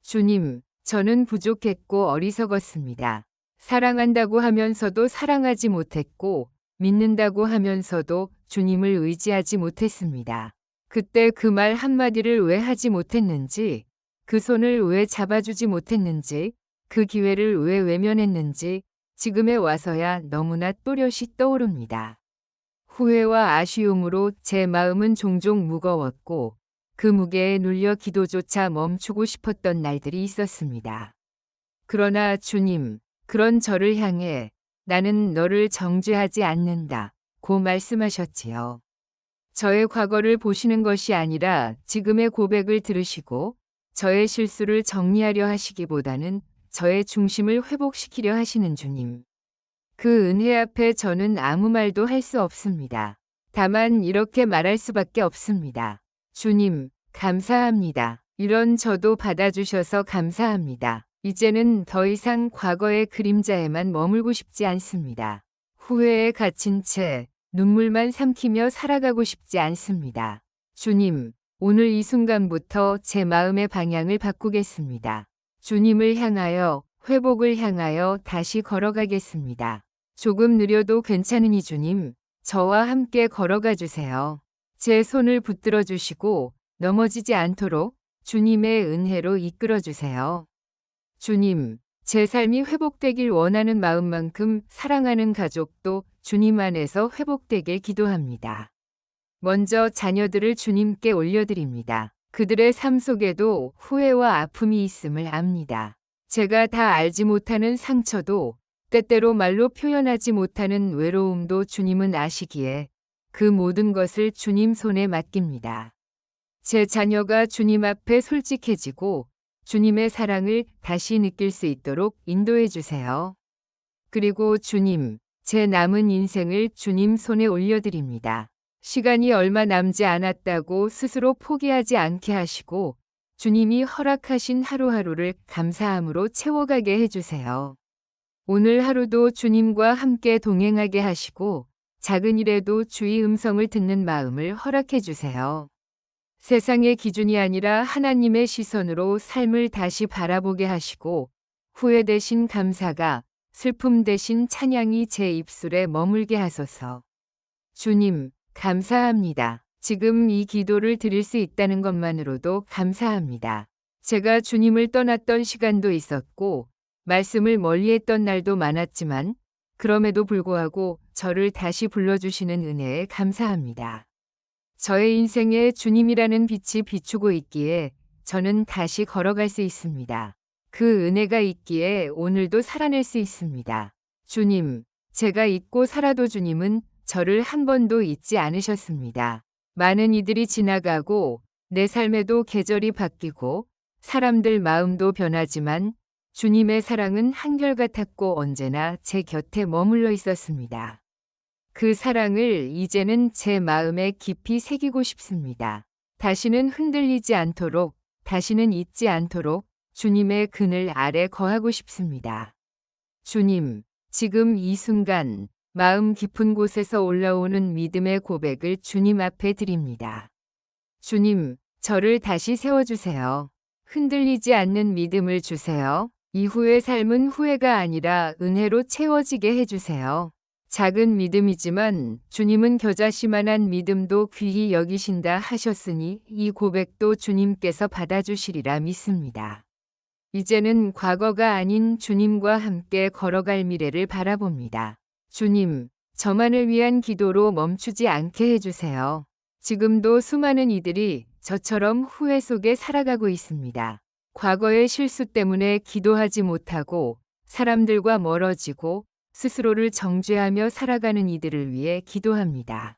주님, 저는 부족했고 어리석었습니다. 사랑한다고 하면서도 사랑하지 못했고 믿는다고 하면서도 주님을 의지하지 못했습니다. 그때 그 말 한마디를 왜 하지 못했는지, 그 손을 왜 잡아주지 못했는지, 그 기회를 왜 외면했는지 지금에 와서야 너무나 또렷이 떠오릅니다. 후회와 아쉬움으로 제 마음은 종종 무거웠고 그 무게에 눌려 기도조차 멈추고 싶었던 날들이 있었습니다. 그러나 주님, 그런 저를 향해 나는 너를 정죄하지 않는다 고 말씀하셨지요. 저의 과거를 보시는 것이 아니라 지금의 고백을 들으시고 저의 실수를 정리하려 하시기보다는 저의 중심을 회복시키려 하시는 주님. 그 은혜 앞에 저는 아무 말도 할 수 없습니다. 다만 이렇게 말할 수밖에 없습니다. 주님, 감사합니다. 이런 저도 받아주셔서 감사합니다. 이제는 더 이상 과거의 그림자에만 머물고 싶지 않습니다. 후회에 갇힌 채 눈물만 삼키며 살아가고 싶지 않습니다. 주님, 오늘 이 순간부터 제 마음의 방향을 바꾸겠습니다. 주님을 향하여, 회복을 향하여 다시 걸어가겠습니다. 조금 느려도 괜찮으니 주님, 저와 함께 걸어가 주세요. 제 손을 붙들어 주시고 넘어지지 않도록 주님의 은혜로 이끌어 주세요. 주님, 제 삶이 회복되길 원하는 마음만큼 사랑하는 가족도 주님 안에서 회복되길 기도합니다. 먼저 자녀들을 주님께 올려드립니다. 그들의 삶 속에도 후회와 아픔이 있음을 압니다. 제가 다 알지 못하는 상처도 때때로 말로 표현하지 못하는 외로움도 주님은 아시기에 그 모든 것을 주님 손에 맡깁니다. 제 자녀가 주님 앞에 솔직해지고 주님의 사랑을 다시 느낄 수 있도록 인도해 주세요. 그리고 주님, 제 남은 인생을 주님 손에 올려드립니다. 시간이 얼마 남지 않았다고 스스로 포기하지 않게 하시고 주님이 허락하신 하루하루를 감사함으로 채워가게 해주세요. 오늘 하루도 주님과 함께 동행하게 하시고 작은 일에도 주의 음성을 듣는 마음을 허락해 주세요. 세상의 기준이 아니라 하나님의 시선으로 삶을 다시 바라보게 하시고 후회 대신 감사가, 슬픔 대신 찬양이 제 입술에 머물게 하소서. 주님, 감사합니다. 지금 이 기도를 드릴 수 있다는 것만으로도 감사합니다. 제가 주님을 떠났던 시간도 있었고 말씀을 멀리했던 날도 많았지만 그럼에도 불구하고 저를 다시 불러주시는 은혜에 감사합니다. 저의 인생에 주님이라는 빛이 비추고 있기에 저는 다시 걸어갈 수 있습니다. 그 은혜가 있기에 오늘도 살아낼 수 있습니다. 주님, 제가 잊고 살아도 주님은 저를 한 번도 잊지 않으셨습니다. 많은 이들이 지나가고 내 삶에도 계절이 바뀌고 사람들 마음도 변하지만 주님의 사랑은 한결같았고 언제나 제 곁에 머물러 있었습니다. 그 사랑을 이제는 제 마음에 깊이 새기고 싶습니다. 다시는 흔들리지 않도록, 다시는 잊지 않도록 주님의 그늘 아래 거하고 싶습니다. 주님, 지금 이 순간 마음 깊은 곳에서 올라오는 믿음의 고백을 주님 앞에 드립니다. 주님, 저를 다시 세워주세요. 흔들리지 않는 믿음을 주세요. 이후의 삶은 후회가 아니라 은혜로 채워지게 해주세요. 작은 믿음이지만 주님은 겨자씨만한 믿음도 귀히 여기신다 하셨으니 이 고백도 주님께서 받아주시리라 믿습니다. 이제는 과거가 아닌 주님과 함께 걸어갈 미래를 바라봅니다. 주님, 저만을 위한 기도로 멈추지 않게 해주세요. 지금도 수많은 이들이 저처럼 후회 속에 살아가고 있습니다. 과거의 실수 때문에 기도하지 못하고 사람들과 멀어지고 스스로를 정죄하며 살아가는 이들을 위해 기도합니다.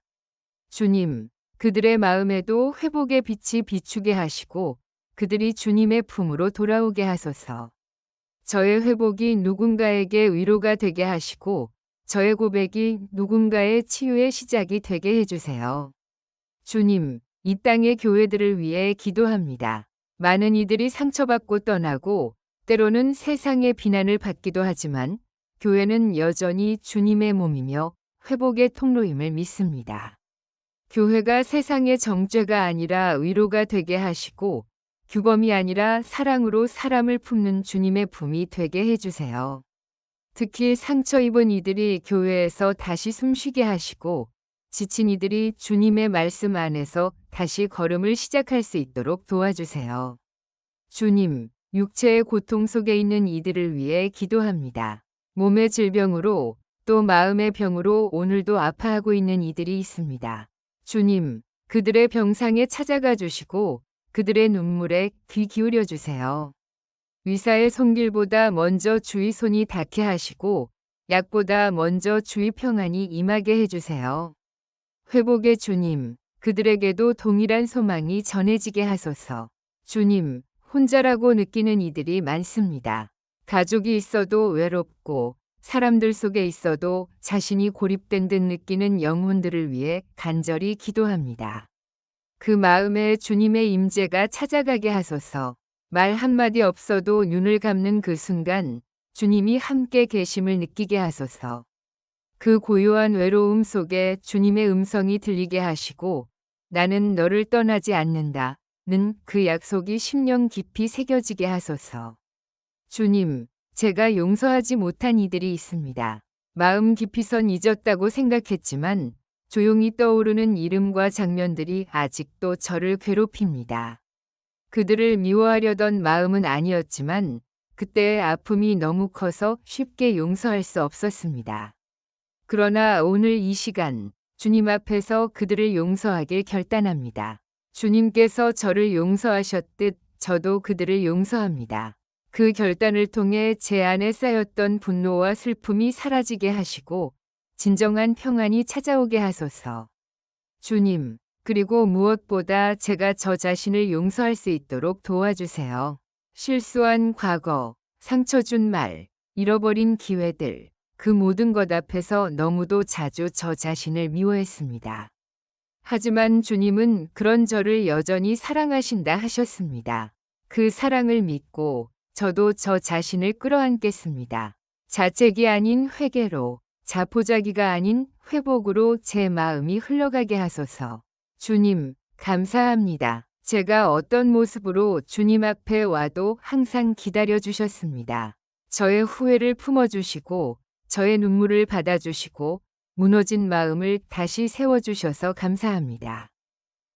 주님, 그들의 마음에도 회복의 빛이 비추게 하시고 그들이 주님의 품으로 돌아오게 하소서. 저의 회복이 누군가에게 위로가 되게 하시고 저의 고백이 누군가의 치유의 시작이 되게 해주세요. 주님, 이 땅의 교회들을 위해 기도합니다. 많은 이들이 상처받고 떠나고 때로는 세상의 비난을 받기도 하지만 교회는 여전히 주님의 몸이며 회복의 통로임을 믿습니다. 교회가 세상의 정죄가 아니라 위로가 되게 하시고 규범이 아니라 사랑으로 사람을 품는 주님의 품이 되게 해주세요. 특히 상처 입은 이들이 교회에서 다시 숨쉬게 하시고 지친 이들이 주님의 말씀 안에서 다시 걸음을 시작할 수 있도록 도와주세요. 주님, 육체의 고통 속에 있는 이들을 위해 기도합니다. 몸의 질병으로 또 마음의 병으로 오늘도 아파하고 있는 이들이 있습니다. 주님, 그들의 병상에 찾아가 주시고 그들의 눈물에 귀 기울여 주세요. 의사의 손길보다 먼저 주의 손이 닿게 하시고 약보다 먼저 주의 평안이 임하게 해주세요. 회복의 주님, 그들에게도 동일한 소망이 전해지게 하소서. 주님, 혼자라고 느끼는 이들이 많습니다. 가족이 있어도 외롭고 사람들 속에 있어도 자신이 고립된 듯 느끼는 영혼들을 위해 간절히 기도합니다. 그 마음에 주님의 임재가 찾아가게 하소서. 말 한마디 없어도 눈을 감는 그 순간 주님이 함께 계심을 느끼게 하소서. 그 고요한 외로움 속에 주님의 음성이 들리게 하시고 나는 너를 떠나지 않는다 는 그 약속이 심령 깊이 새겨지게 하소서. 주님, 제가 용서하지 못한 이들이 있습니다. 마음 깊이선 잊었다고 생각했지만 조용히 떠오르는 이름과 장면들이 아직도 저를 괴롭힙니다. 그들을 미워하려던 마음은 아니었지만 그때의 아픔이 너무 커서 쉽게 용서할 수 없었습니다. 그러나 오늘 이 시간 주님 앞에서 그들을 용서하길 결단합니다. 주님께서 저를 용서하셨듯 저도 그들을 용서합니다. 그 결단을 통해 제 안에 쌓였던 분노와 슬픔이 사라지게 하시고 진정한 평안이 찾아오게 하소서. 주님, 그리고 무엇보다 제가 저 자신을 용서할 수 있도록 도와주세요. 실수한 과거, 상처 준 말, 잃어버린 기회들, 그 모든 것 앞에서 너무도 자주 저 자신을 미워했습니다. 하지만 주님은 그런 저를 여전히 사랑하신다 하셨습니다. 그 사랑을 믿고 저도 저 자신을 끌어안겠습니다. 자책이 아닌 회개로, 자포자기가 아닌 회복으로 제 마음이 흘러가게 하소서. 주님, 감사합니다. 제가 어떤 모습으로 주님 앞에 와도 항상 기다려 주셨습니다. 저의 후회를 품어주시고 저의 눈물을 받아주시고 무너진 마음을 다시 세워주셔서 감사합니다.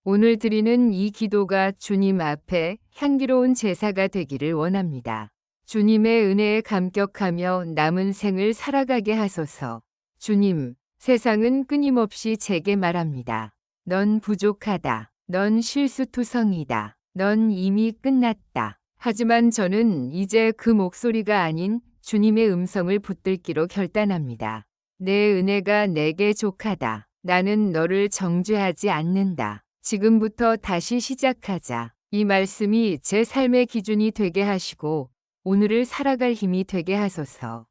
오늘 드리는 이 기도가 주님 앞에 향기로운 제사가 되기를 원합니다. 주님의 은혜에 감격하며 남은 생을 살아가게 하소서. 주님, 세상은 끊임없이 제게 말합니다. 넌 부족하다. 넌 실수투성이다. 넌 이미 끝났다. 하지만 저는 이제 그 목소리가 아닌 주님의 음성을 붙들기로 결단합니다. 내 은혜가 내게 족하다. 나는 너를 정죄하지 않는다. 지금부터 다시 시작하자. 이 말씀이 제 삶의 기준이 되게 하시고 오늘을 살아갈 힘이 되게 하소서.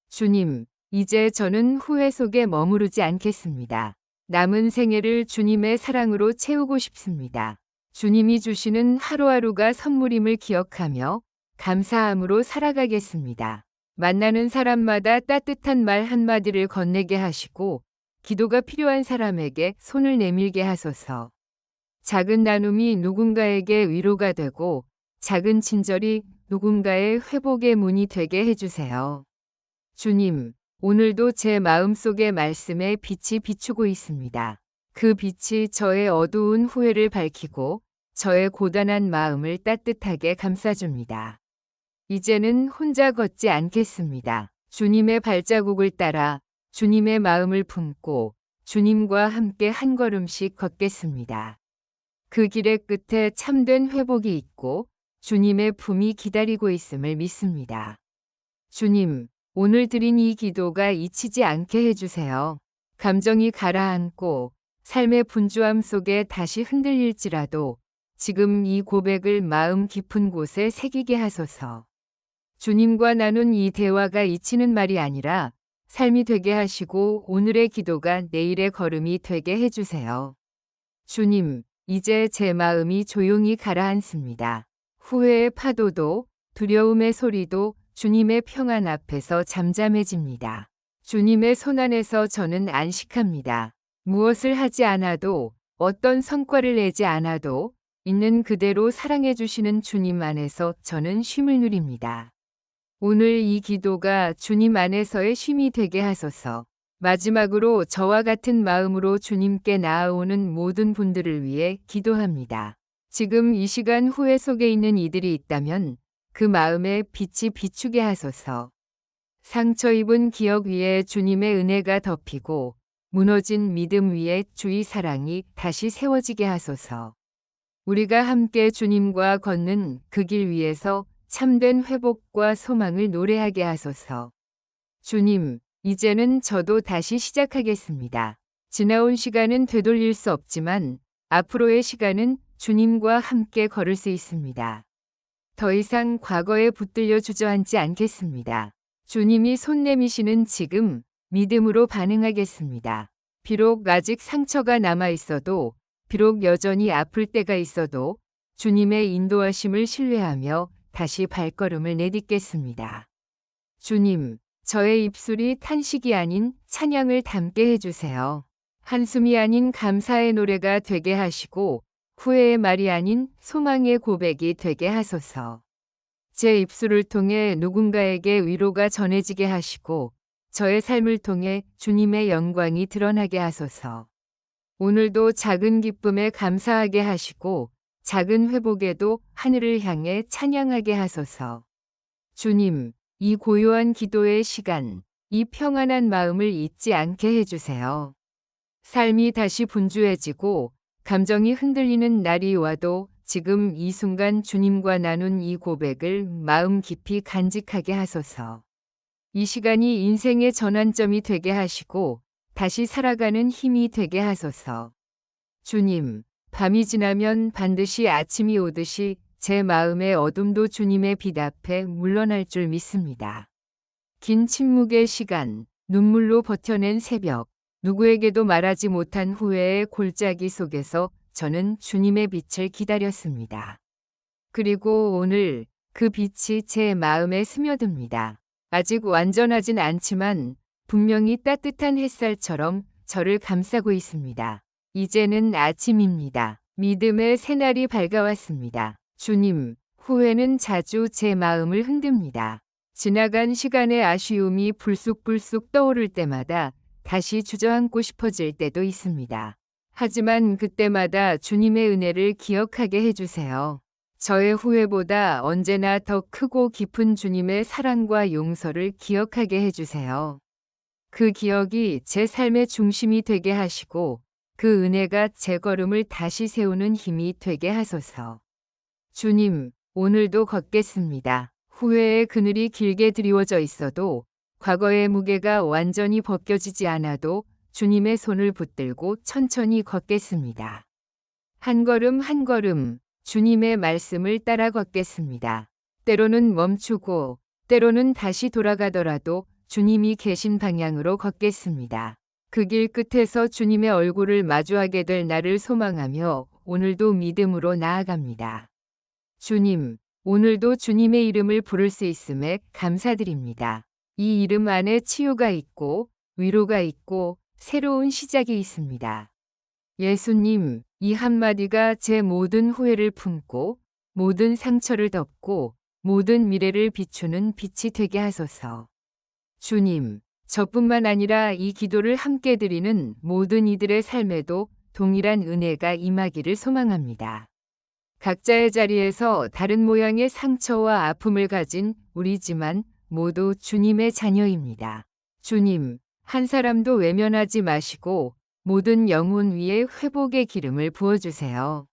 주님, 이제 저는 후회 속에 머무르지 않겠습니다. 남은 생애를 주님의 사랑으로 채우고 싶습니다. 주님이 주시는 하루하루가 선물임을 기억하며 감사함으로 살아가겠습니다. 만나는 사람마다 따뜻한 말 한마디를 건네게 하시고 기도가 필요한 사람에게 손을 내밀게 하소서. 작은 나눔이 누군가에게 위로가 되고 작은 친절이 누군가의 회복의 문이 되게 해주세요. 주님, 오늘도 제 마음속의 말씀에 빛이 비추고 있습니다. 그 빛이 저의 어두운 후회를 밝히고 저의 고단한 마음을 따뜻하게 감싸줍니다. 이제는 혼자 걷지 않겠습니다. 주님의 발자국을 따라 주님의 마음을 품고 주님과 함께 한 걸음씩 걷겠습니다. 그 길의 끝에 참된 회복이 있고 주님의 품이 기다리고 있음을 믿습니다. 주님, 오늘 드린 이 기도가 잊히지 않게 해주세요. 감정이 가라앉고 삶의 분주함 속에 다시 흔들릴지라도 지금 이 고백을 마음 깊은 곳에 새기게 하소서. 주님과 나눈 이 대화가 잊히는 말이 아니라 삶이 되게 하시고 오늘의 기도가 내일의 걸음이 되게 해주세요. 주님, 이제 제 마음이 조용히 가라앉습니다. 후회의 파도도 두려움의 소리도 주님의 평안 앞에서 잠잠해집니다. 주님의 손 안에서 저는 안식합니다. 무엇을 하지 않아도 어떤 성과를 내지 않아도 있는 그대로 사랑해 주시는 주님 안에서 저는 쉼을 누립니다. 오늘 이 기도가 주님 안에서의 쉼이 되게 하소서. 마지막으로 저와 같은 마음으로 주님께 나아오는 모든 분들을 위해 기도합니다. 지금 이 시간 후회 속에 있는 이들이 있다면 그 마음에 빛이 비추게 하소서. 상처 입은 기억 위에 주님의 은혜가 덮이고 무너진 믿음 위에 주의 사랑이 다시 세워지게 하소서. 우리가 함께 주님과 걷는 그 길 위에서 참된 회복과 소망을 노래하게 하소서. 주님, 이제는 저도 다시 시작하겠습니다. 지나온 시간은 되돌릴 수 없지만 앞으로의 시간은 주님과 함께 걸을 수 있습니다. 더 이상 과거에 붙들려 주저앉지 않겠습니다. 주님이 손 내미시는 지금 믿음으로 반응하겠습니다. 비록 아직 상처가 남아 있어도, 비록 여전히 아플 때가 있어도 주님의 인도하심을 신뢰하며 다시 발걸음을 내딛겠습니다. 주님, 저의 입술이 탄식이 아닌 찬양을 담게 해주세요. 한숨이 아닌 감사의 노래가 되게 하시고 후회의 말이 아닌 소망의 고백이 되게 하소서. 제 입술을 통해 누군가에게 위로가 전해지게 하시고 저의 삶을 통해 주님의 영광이 드러나게 하소서. 오늘도 작은 기쁨에 감사하게 하시고 작은 회복에도 하늘을 향해 찬양하게 하소서. 주님, 이 고요한 기도의 시간, 이 평안한 마음을 잊지 않게 해주세요. 삶이 다시 분주해지고 감정이 흔들리는 날이 와도 지금 이 순간 주님과 나눈 이 고백을 마음 깊이 간직하게 하소서. 이 시간이 인생의 전환점이 되게 하시고 다시 살아가는 힘이 되게 하소서. 주님, 밤이 지나면 반드시 아침이 오듯이 제 마음의 어둠도 주님의 빛 앞에 물러날 줄 믿습니다. 긴 침묵의 시간, 눈물로 버텨낸 새벽, 누구에게도 말하지 못한 후회의 골짜기 속에서 저는 주님의 빛을 기다렸습니다. 그리고 오늘 그 빛이 제 마음에 스며듭니다. 아직 완전하진 않지만 분명히 따뜻한 햇살처럼 저를 감싸고 있습니다. 이제는 아침입니다. 믿음의 새날이 밝아왔습니다. 주님, 후회는 자주 제 마음을 흔듭니다. 지나간 시간의 아쉬움이 불쑥불쑥 떠오를 때마다 다시 주저앉고 싶어질 때도 있습니다. 하지만 그때마다 주님의 은혜를 기억하게 해주세요. 저의 후회보다 언제나 더 크고 깊은 주님의 사랑과 용서를 기억하게 해주세요. 그 기억이 제 삶의 중심이 되게 하시고 그 은혜가 제 걸음을 다시 세우는 힘이 되게 하소서. 주님, 오늘도 걷겠습니다. 후회의 그늘이 길게 드리워져 있어도 과거의 무게가 완전히 벗겨지지 않아도 주님의 손을 붙들고 천천히 걷겠습니다. 한 걸음 한 걸음 주님의 말씀을 따라 걷겠습니다. 때로는 멈추고 때로는 다시 돌아가더라도 주님이 계신 방향으로 걷겠습니다. 그 길 끝에서 주님의 얼굴을 마주하게 될 날을 소망하며 오늘도 믿음으로 나아갑니다. 주님, 오늘도 주님의 이름을 부를 수 있음에 감사드립니다. 이 이름 안에 치유가 있고 위로가 있고 새로운 시작이 있습니다. 예수님, 이 한마디가 제 모든 후회를 품고 모든 상처를 덮고 모든 미래를 비추는 빛이 되게 하소서. 주님, 저뿐만 아니라 이 기도를 함께 드리는 모든 이들의 삶에도 동일한 은혜가 임하기를 소망합니다. 각자의 자리에서 다른 모양의 상처와 아픔을 가진 우리지만 모두 주님의 자녀입니다. 주님, 한 사람도 외면하지 마시고 모든 영혼 위에 회복의 기름을 부어주세요.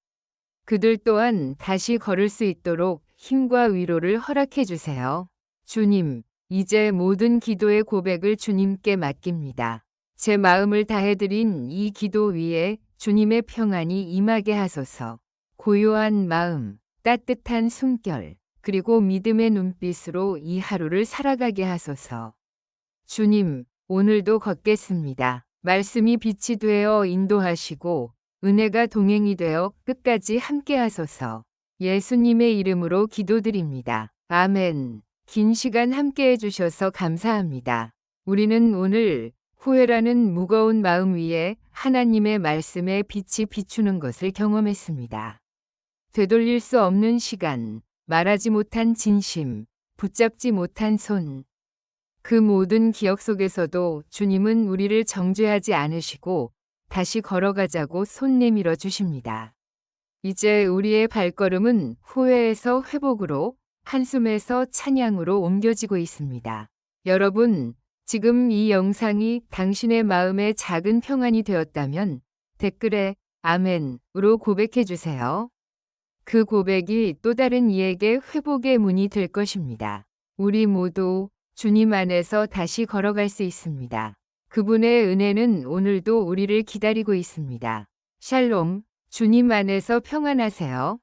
그들 또한 다시 걸을 수 있도록 힘과 위로를 허락해 주세요. 주님, 이제 모든 기도의 고백을 주님께 맡깁니다. 제 마음을 다해드린 이 기도 위에 주님의 평안이 임하게 하소서. 고요한 마음, 따뜻한 숨결, 그리고 믿음의 눈빛으로 이 하루를 살아가게 하소서. 주님, 오늘도 걷겠습니다. 말씀이 빛이 되어 인도하시고 은혜가 동행이 되어 끝까지 함께 하소서. 예수님의 이름으로 기도드립니다. 아멘. 긴 시간 함께 해주셔서 감사합니다. 우리는 오늘 후회라는 무거운 마음 위에 하나님의 말씀의 빛이 비추는 것을 경험했습니다. 되돌릴 수 없는 시간, 말하지 못한 진심, 붙잡지 못한 손. 그 모든 기억 속에서도 주님은 우리를 정죄하지 않으시고 다시 걸어가자고 손 내밀어 주십니다. 이제 우리의 발걸음은 후회에서 회복으로, 한숨에서 찬양으로 옮겨지고 있습니다. 여러분, 지금 이 영상이 당신의 마음에 작은 평안이 되었다면 댓글에 아멘으로 고백해 주세요. 그 고백이 또 다른 이에게 회복의 문이 될 것입니다. 우리 모두 주님 안에서 다시 걸어갈 수 있습니다. 그분의 은혜는 오늘도 우리를 기다리고 있습니다. 샬롬, 주님 안에서 평안하세요.